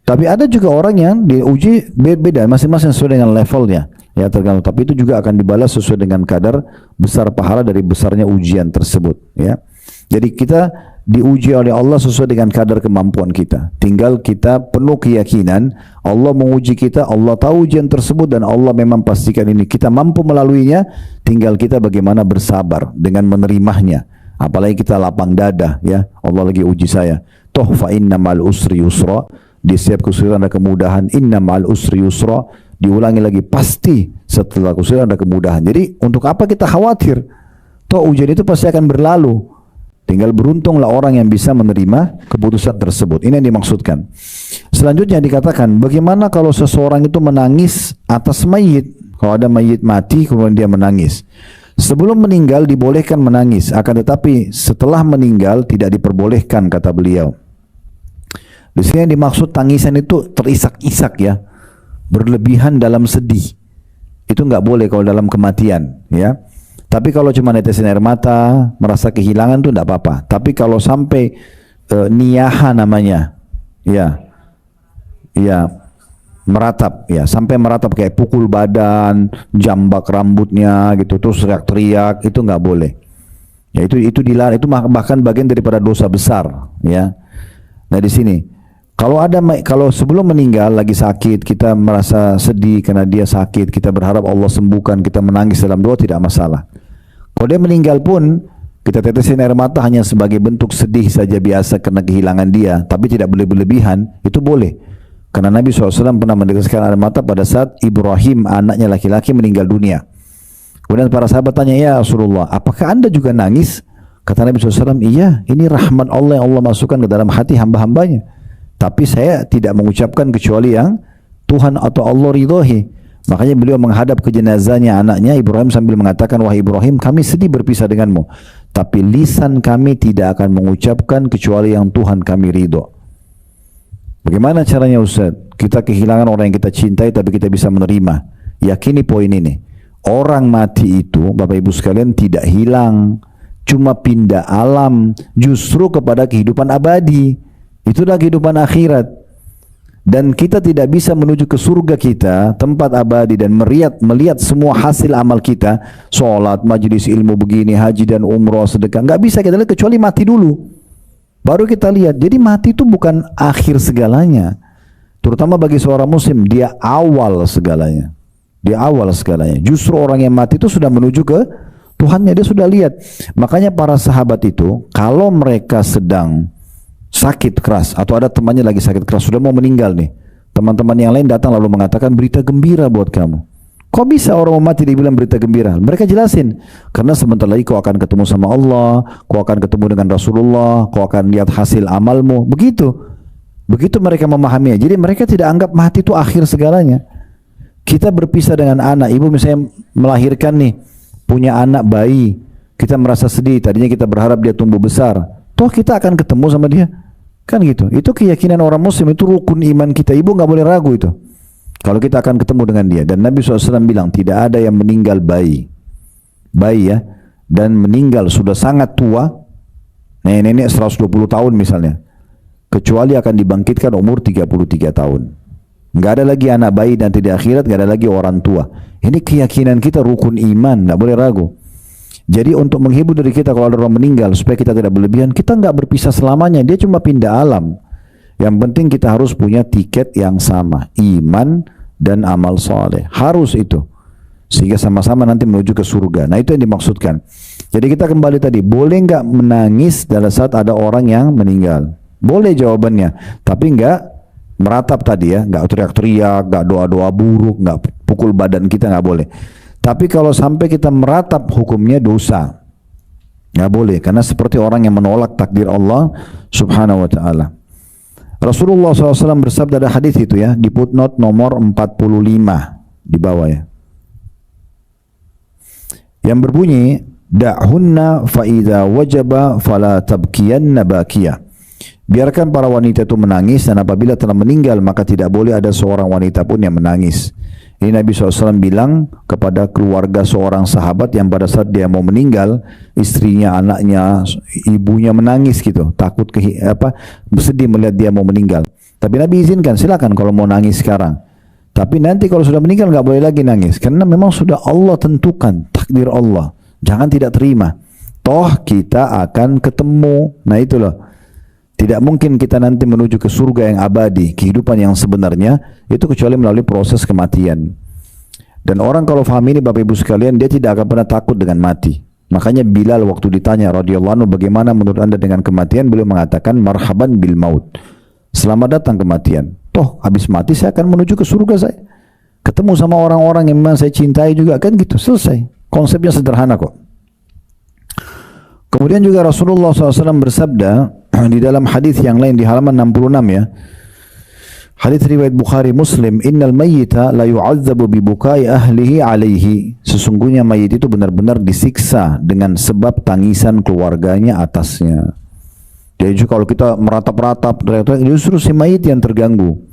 Tapi ada juga orang yang diuji beda, masing-masing sesuai dengan levelnya, ya, tergantung. Tapi itu juga akan dibalas sesuai dengan kadar besar pahala dari besarnya ujian tersebut, ya. Jadi kita diuji oleh Allah sesuai dengan kadar kemampuan kita. Tinggal kita penuh keyakinan Allah menguji kita, Allah tahu ujian tersebut dan Allah memang pastikan ini kita mampu melaluinya. Tinggal kita bagaimana bersabar dengan menerimanya. Apalagi kita lapang dada, ya Allah lagi uji saya. Toh fa inna ma'al usri yusra, di setiap kesulitan ada kemudahan. Inna ma'al usri yusra, diulangi lagi, pasti setelah kesulitan ada kemudahan. Jadi untuk apa kita khawatir? Toh ujian itu pasti akan berlalu. Tinggal beruntunglah orang yang bisa menerima keputusan tersebut. Ini yang dimaksudkan. Selanjutnya dikatakan, bagaimana kalau seseorang itu menangis atas mayit? Kalau ada mayit mati kemudian dia menangis. Sebelum meninggal dibolehkan menangis, akan tetapi setelah meninggal tidak diperbolehkan, kata beliau. Di sini yang dimaksud tangisan itu terisak-isak, ya, berlebihan dalam sedih. Itu nggak boleh kalau dalam kematian, ya. Tapi kalau cuma netesin air mata, merasa kehilangan tuh tidak apa-apa. Tapi kalau sampai niyaha namanya, ya, meratap, ya, sampai meratap kayak pukul badan, jambak rambutnya, gitu, terus teriak-teriak, itu nggak boleh. Ya itu dilarang, itu bahkan bagian daripada dosa besar, ya. Nah di sini, kalau sebelum meninggal lagi sakit, kita merasa sedih karena dia sakit, kita berharap Allah sembuhkan, kita menangis dalam doa, tidak masalah. Kalau dia meninggal pun, kita tetesin air mata hanya sebagai bentuk sedih saja biasa karena kehilangan dia, tapi tidak boleh berlebihan, itu boleh. Karena Nabi SAW pernah meneteskan air mata pada saat Ibrahim, anaknya laki-laki, meninggal dunia. Kemudian para sahabat tanya, ya Rasulullah, apakah anda juga nangis? Kata Nabi SAW, iya, ini rahmat Allah yang Allah masukkan ke dalam hati hamba-hambanya. Tapi saya tidak mengucapkan kecuali yang Tuhan atau Allah ridhohi. Makanya beliau menghadap ke jenazahnya anaknya Ibrahim sambil mengatakan, wahai Ibrahim, kami sedih berpisah denganmu, tapi lisan kami tidak akan mengucapkan kecuali yang Tuhan kami ridho. Bagaimana caranya Ustaz? Kita kehilangan orang yang kita cintai tapi kita bisa menerima. Yakini poin ini. Orang mati itu, Bapak Ibu sekalian, tidak hilang, cuma pindah alam justru kepada kehidupan abadi. Itulah kehidupan akhirat. Dan kita tidak bisa menuju ke surga kita, tempat abadi, dan melihat semua hasil amal kita, sholat, majelis ilmu begini, haji dan umroh, sedekah, nggak bisa kita lihat kecuali mati dulu. Baru kita lihat. Jadi mati itu bukan akhir segalanya. Terutama bagi seorang muslim, dia awal segalanya. Dia awal segalanya. Justru orang yang mati itu sudah menuju ke Tuhannya, dia sudah lihat. Makanya para sahabat itu, kalau mereka sedang sakit keras atau ada temannya lagi sakit keras, sudah mau meninggal nih, teman-teman yang lain datang lalu mengatakan berita gembira buat kamu. Kok bisa orang mau mati dibilang berita gembira? Mereka jelasin, karena sebentar lagi kau akan ketemu sama Allah, kau akan ketemu dengan Rasulullah, kau akan lihat hasil amalmu. Begitu mereka memahaminya. Jadi mereka tidak anggap mati itu akhir segalanya. Kita berpisah dengan anak, ibu misalnya melahirkan nih, punya anak bayi, kita merasa sedih, tadinya kita berharap dia tumbuh besar, toh kita akan ketemu sama dia, kan gitu. Itu keyakinan orang muslim, itu rukun iman kita. Ibu nggak boleh ragu itu, kalau kita akan ketemu dengan dia. Dan Nabi SAW bilang, tidak ada yang meninggal bayi ya, dan meninggal sudah sangat tua, nenek 120 tahun misalnya, kecuali akan dibangkitkan umur 33 tahun. Nggak ada lagi anak bayi nanti di akhirat, nggak ada lagi orang tua. Ini keyakinan kita, rukun iman, nggak boleh ragu. Jadi untuk menghibur diri kita kalau ada orang meninggal, supaya kita tidak berlebihan, kita nggak berpisah selamanya, dia cuma pindah alam. Yang penting kita harus punya tiket yang sama, iman dan amal soleh, harus itu, sehingga sama-sama nanti menuju ke surga. Nah itu yang dimaksudkan. Jadi kita kembali tadi, boleh nggak menangis pada saat ada orang yang meninggal? Boleh jawabannya, tapi nggak meratap tadi ya, nggak teriak-teriak, nggak doa-doa buruk, nggak pukul badan kita, nggak boleh. Tapi kalau sampai kita meratap, hukumnya dosa. Nggak boleh, karena seperti orang yang menolak takdir Allah subhanahu wa ta'ala. Rasulullah SAW bersabda, ada hadis itu ya, di footnote nomor 45 di bawah ya, yang berbunyi, da'hunna fa'idha wajaba fala tabkiyanna bakiyah. Biarkan para wanita itu menangis, dan apabila telah meninggal maka tidak boleh ada seorang wanita pun yang menangis. Ini Nabi SAW bilang kepada keluarga seorang sahabat yang pada saat dia mau meninggal, istrinya, anaknya, ibunya menangis gitu, takut bersedih melihat dia mau meninggal. Tapi Nabi izinkan, silakan kalau mau nangis sekarang. Tapi nanti kalau sudah meninggal nggak boleh lagi nangis, karena memang sudah Allah tentukan, takdir Allah. Jangan tidak terima. Toh kita akan ketemu. Nah itu loh. Tidak mungkin kita nanti menuju ke surga yang abadi, kehidupan yang sebenarnya, itu kecuali melalui proses kematian. Dan orang kalau faham ini Bapak Ibu sekalian, dia tidak akan pernah takut dengan mati. Makanya Bilal waktu ditanya radhiyallahu anhu bagaimana menurut anda dengan kematian, beliau mengatakan marhaban bil maut. Selamat datang kematian. Toh habis mati saya akan menuju ke surga saya. Ketemu sama orang-orang yang memang saya cintai juga, kan gitu, selesai. Konsepnya sederhana kok. Kemudian juga Rasulullah SAW bersabda di dalam hadis yang lain di halaman 66 ya. Hadis riwayat Bukhari Muslim, innal mayyita la yu'adzabu bi bukai ahlihi alaihi. Sesungguhnya mayit itu benar-benar disiksa dengan sebab tangisan keluarganya atasnya. Jadi kalau kita meratap-ratap justru si mayit yang terganggu.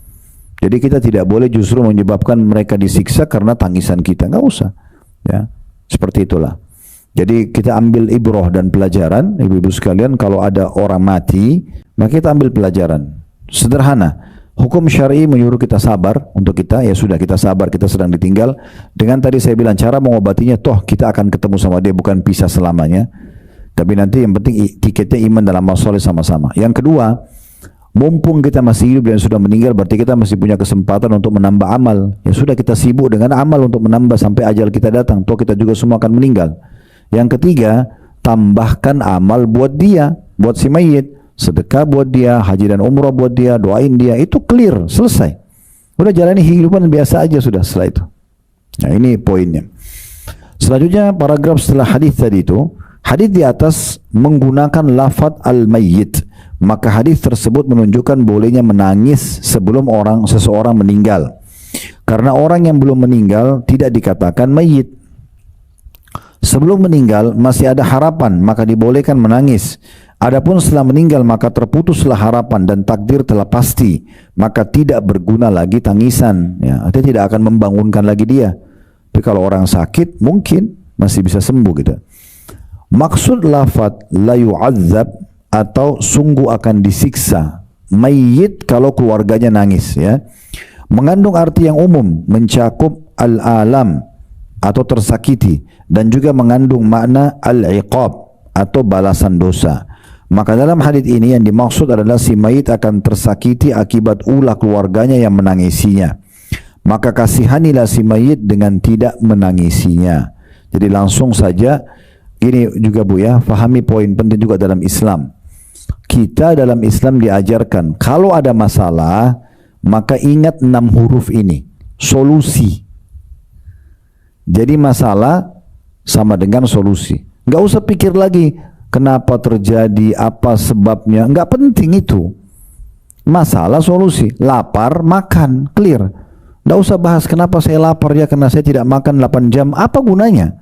Jadi kita tidak boleh justru menyebabkan mereka disiksa karena tangisan kita, enggak usah. Ya. Seperti itulah. Jadi kita ambil ibrah dan pelajaran, ibu-ibu sekalian, kalau ada orang mati, maka kita ambil pelajaran. Sederhana, hukum syar'i menyuruh kita sabar untuk kita, ya sudah kita sabar, kita sedang ditinggal. Dengan tadi saya bilang cara mengobatinya, toh kita akan ketemu sama dia, bukan pisah selamanya. Tapi nanti yang penting tiketnya iman dalam masalah sama-sama. Yang kedua, mumpung kita masih hidup dan sudah meninggal, berarti kita masih punya kesempatan untuk menambah amal. Ya sudah kita sibuk dengan amal untuk menambah sampai ajal kita datang, toh kita juga semua akan meninggal. Yang ketiga, tambahkan amal buat dia, buat si mayit, sedekah buat dia, haji dan umrah buat dia, doain dia, itu clear, selesai. Udah jalani kehidupan biasa aja sudah setelah itu. Nah ini poinnya. Selanjutnya paragraf setelah hadis tadi itu, hadis di atas menggunakan lafaz al-mayyit. Maka hadis tersebut menunjukkan bolehnya menangis sebelum seseorang meninggal. Karena orang yang belum meninggal tidak dikatakan mayyit. Sebelum meninggal masih ada harapan, maka dibolehkan menangis. Adapun setelah meninggal maka terputuslah harapan dan takdir telah pasti, maka tidak berguna lagi tangisan. Ya, artinya tidak akan membangunkan lagi dia. Tapi kalau orang sakit mungkin masih bisa sembuh gitu. Maksud lafaz la yu'adzab atau sungguh akan disiksa mayyit kalau keluarganya nangis, ya, mengandung arti yang umum, mencakup al-alam atau tersakiti, dan juga mengandung makna al-iqab atau balasan dosa. Maka dalam hadis ini yang dimaksud adalah si mayit akan tersakiti akibat ulah keluarganya yang menangisinya. Maka kasihanilah si mayit dengan tidak menangisinya. Jadi langsung saja, ini juga Bu ya, fahami poin penting juga dalam Islam. Kita dalam Islam diajarkan kalau ada masalah maka ingat 6 huruf ini, solusi. Jadi masalah sama dengan solusi. Nggak usah pikir lagi kenapa terjadi, apa sebabnya. Nggak penting itu. Masalah solusi. Lapar, makan, clear. Nggak usah bahas kenapa saya lapar ya, karena saya tidak makan 8 jam. Apa gunanya?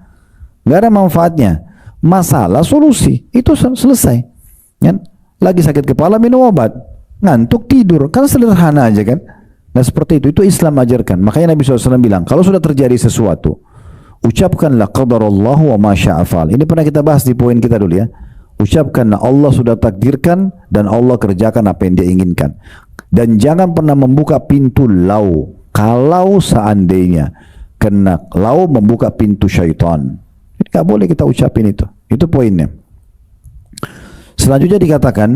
Nggak ada manfaatnya. Masalah solusi. Itu selesai. Ya? Lagi sakit kepala minum obat. Ngantuk tidur. Kan sederhana aja kan. Nah seperti itu. Itu Islam ajarkan. Makanya Nabi SAW bilang kalau sudah terjadi sesuatu, ucapkanlah qadarallahu wa ma sya'afal. Ini pernah kita bahas di poin kita dulu ya. Ucapkanlah Allah sudah takdirkan dan Allah kerjakan apa yang dia inginkan. Dan jangan pernah membuka pintu lau. Kalau seandainya, karena lau membuka pintu syaitan. Jadi nggak boleh kita ucapin itu. Itu poinnya. Selanjutnya dikatakan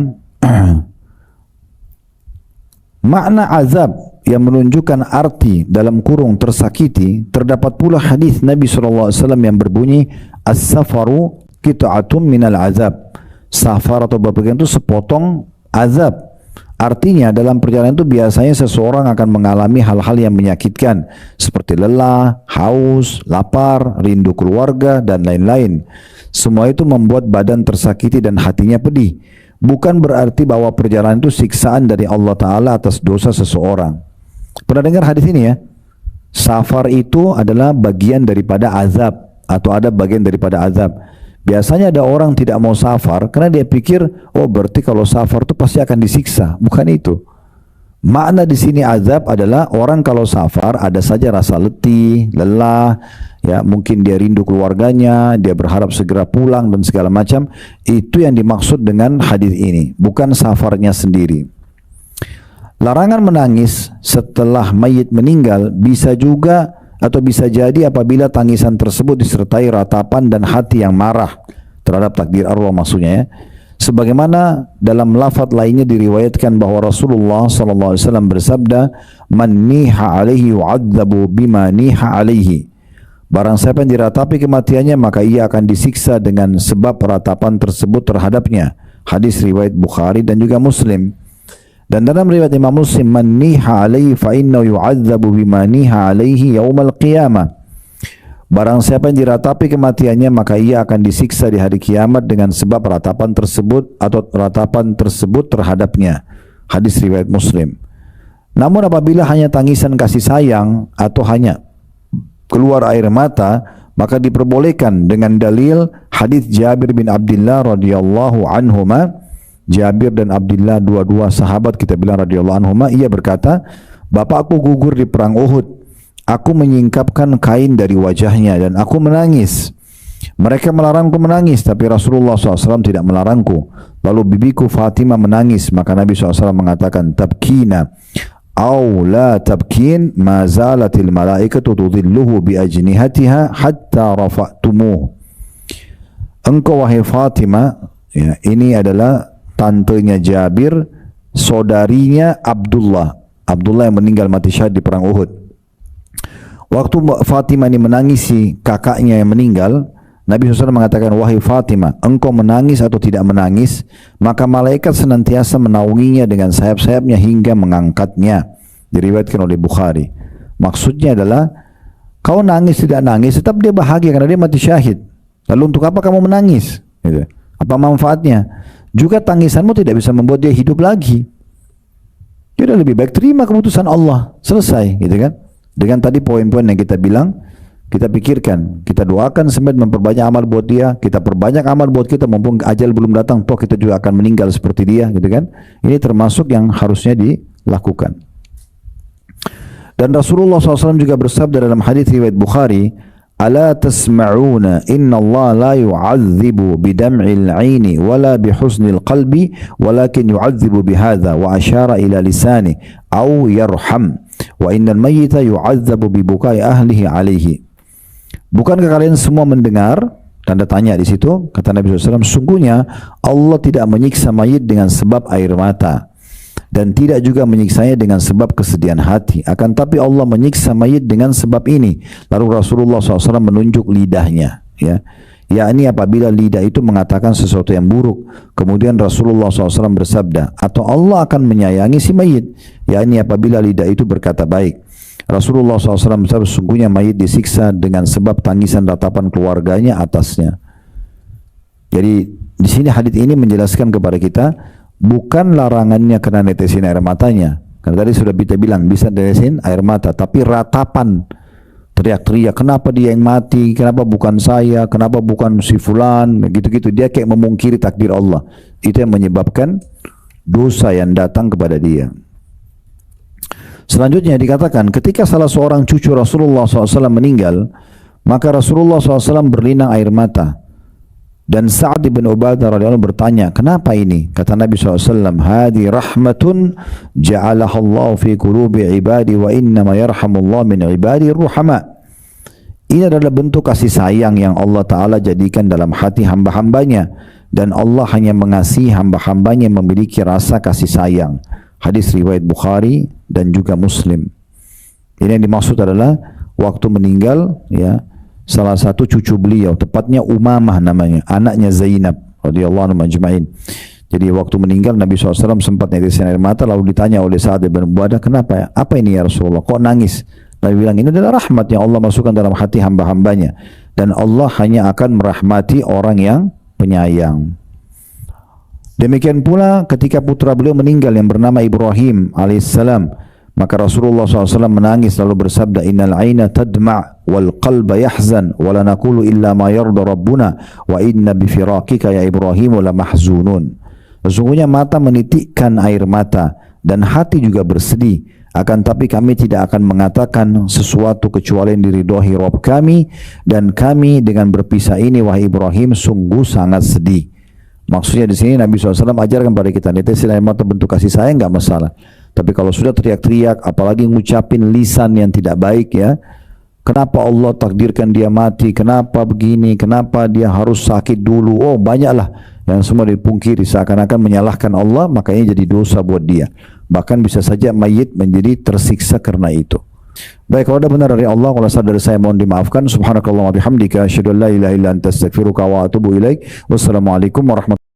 makna azab yang menunjukkan arti dalam kurung tersakiti, terdapat pula hadis Nabi SAW yang berbunyi as-safaru qit'atun minal azab. Safar atau bepergian itu sepotong azab. Artinya dalam perjalanan itu biasanya seseorang akan mengalami hal-hal yang menyakitkan seperti lelah, haus, lapar, rindu keluarga dan lain-lain. Semua itu membuat badan tersakiti dan hatinya pedih. Bukan berarti bahwa perjalanan itu siksaan dari Allah Ta'ala atas dosa seseorang. Pernah dengar hadis ini ya? Safar itu adalah bagian daripada azab, atau ada bagian daripada azab. Biasanya ada orang tidak mau safar karena dia pikir, oh berarti kalau safar itu pasti akan disiksa. Bukan itu. Makna di sini azab adalah orang kalau safar ada saja rasa letih, lelah, ya mungkin dia rindu keluarganya, dia berharap segera pulang dan segala macam. Itu yang dimaksud dengan hadis ini, bukan safarnya sendiri. Larangan menangis setelah mayit meninggal bisa juga atau bisa jadi apabila tangisan tersebut disertai ratapan dan hati yang marah terhadap takdir Allah maksudnya ya. Sebagaimana dalam lafaz lainnya diriwayatkan bahwa Rasulullah SAW bersabda, "Man niha alaihi yu'adzabu bima niha alaihi." Barang siapa yang diratapi kematiannya, maka ia akan disiksa dengan sebab ratapan tersebut terhadapnya. Hadis riwayat Bukhari dan juga Muslim. Dan dalam riwayat Imam Muslim, "Man niha alaihi fa innahu yu'adzabu bima niha alaihi yaumal qiyamah." Barang siapa yang diratapi kematiannya, maka ia akan disiksa di hari kiamat dengan sebab ratapan tersebut atau ratapan tersebut terhadapnya. Hadis riwayat Muslim. Namun apabila hanya tangisan kasih sayang atau hanya keluar air mata, maka diperbolehkan dengan dalil hadis Jabir bin Abdullah radhiyallahu anhuma. Jabir dan Abdullah dua-dua sahabat kita bilang radhiyallahu anhuma, ia berkata, "Bapakku gugur di perang Uhud. Aku menyingkapkan kain dari wajahnya dan aku menangis. Mereka melarangku menangis, tapi Rasulullah SAW tidak melarangku. Lalu bibiku Fatimah menangis, maka Nabi SAW mengatakan, tabkina aw la tabkin ma zalatil malaikatu tudhilluhu bi ajnihatiha hatta rafa'tumuh." Engkau wahai Fatimah, ya, ini adalah tantenya Jabir, saudarinya Abdullah yang meninggal mati syahid di perang Uhud. Waktu Fatimah ini menangisi kakaknya yang meninggal, Nabi SAW mengatakan, "Wahai Fatimah, engkau menangis atau tidak menangis, maka malaikat senantiasa menaunginya dengan sayap-sayapnya hingga mengangkatnya." Diriwayatkan oleh Bukhari. Maksudnya adalah, kau nangis tidak nangis, tetap dia bahagia karena dia mati syahid. Lalu untuk apa kamu menangis? Gitu. Apa manfaatnya? Juga tangisanmu tidak bisa membuat dia hidup lagi. Jadi lebih baik terima keputusan Allah, selesai, gitu kan? Dengan tadi poin-poin yang kita bilang, kita pikirkan, kita doakan sampai memperbanyak amal buat dia, kita perbanyak amal buat kita, mumpung ajal belum datang, toh kita juga akan meninggal seperti dia, gitu kan? Ini termasuk yang harusnya dilakukan. Dan Rasulullah SAW juga bersabda dalam hadis riwayat Bukhari, "Ala tasma'una inna Allah la yu'adzibu bidam'il 'aini wala bihusnil qalbi walakin yu'adzibu bihadza wa asyara ila lisani aw yarham wa innal mayyita yu'adzabu bibukai ahlihi alaihi." Bukankah kalian semua mendengar? Tanda tanya di situ. Kata Nabi SAW, sungguhnya Allah tidak menyiksa mayit dengan sebab air mata dan tidak juga menyiksanya dengan sebab kesedihan hati. Akan tapi Allah menyiksa mayit dengan sebab ini. Lalu Rasulullah SAW menunjuk lidahnya, ya, yakni apabila lidah itu mengatakan sesuatu yang buruk. Kemudian Rasulullah SAW bersabda, atau Allah akan menyayangi si mayit, yakni apabila lidah itu berkata baik. Rasulullah SAW bersabda, sungguhnya mayit disiksa dengan sebab tangisan ratapan keluarganya atasnya. Jadi di sini hadits ini menjelaskan kepada kita, bukan larangannya kena netesin air matanya. Karena tadi sudah kita bilang bisa netesin air mata, tapi ratapan, teriak-teriak, kenapa dia yang mati, kenapa bukan saya, kenapa bukan si fulan, gitu-gitu. Dia kayak memungkiri takdir Allah. Itu yang menyebabkan dosa yang datang kepada dia. Selanjutnya dikatakan, ketika salah seorang cucu Rasulullah SAW meninggal, maka Rasulullah SAW berlinang air mata. Dan Sa'ad bin Ubadah radhiyallahu anhu bertanya, kenapa ini? Kata Nabi SAW, hadi rahmatun ja'alahallahu fi qulubi ibadi wa innama yarhamullah min ibadi ruhama. Ini adalah bentuk kasih sayang yang Allah Ta'ala jadikan dalam hati hamba-hambanya. Dan Allah hanya mengasihi hamba-hambanya yang memiliki rasa kasih sayang. Hadis riwayat Bukhari dan juga Muslim. Ini yang dimaksud adalah waktu meninggal, ya, salah satu cucu beliau, tepatnya Umamah namanya, anaknya Zainab radhiyallahu anhu ajma'in. Jadi waktu meninggal Nabi SAW sempat netesin air mata, lalu ditanya oleh Sa'ad bin Ubadah, kenapa ya? Apa ini ya Rasulullah? Kok nangis? Nabi bilang, ini adalah rahmat yang Allah masukkan dalam hati hamba-hambanya. Dan Allah hanya akan merahmati orang yang penyayang. Demikian pula ketika putra beliau meninggal yang bernama Ibrahim alaihissalam, maka Rasulullah SAW menangis lalu bersabda, innal aina tadma' wal qalba yahzan wa la naqulu illa ma yarda rabbuna wa inna bifiraqika ya Ibrahim la mahzunun. Sesungguhnya mata menitikkan air mata dan hati juga bersedih, akan tapi kami tidak akan mengatakan sesuatu kecuali yang diridhoi Rabb kami, dan kami dengan berpisah ini wahai Ibrahim sungguh sangat sedih. Maksudnya di sini Nabi SAW ajarkan kepada kita, netesin air mata bentuk kasih sayang nggak masalah. Tapi kalau sudah teriak-teriak, apalagi ngucapin lisan yang tidak baik, ya, Kenapa Allah takdirkan dia mati? Kenapa begini? Kenapa dia harus sakit dulu? Oh, banyaklah yang semua dipungkiri, seakan-akan menyalahkan Allah, makanya jadi dosa buat dia. Bahkan bisa saja mayit menjadi tersiksa karena itu. Baik, kalau ada benar dari Allah, kalau salah dari saya mohon dimaafkan. Subhanakallah wa bihamdika asyhadu an la ilaha illa anta astaghfiruka wa atubu ilaik. Wassalamualaikum warahmatullahi wabarakatuh.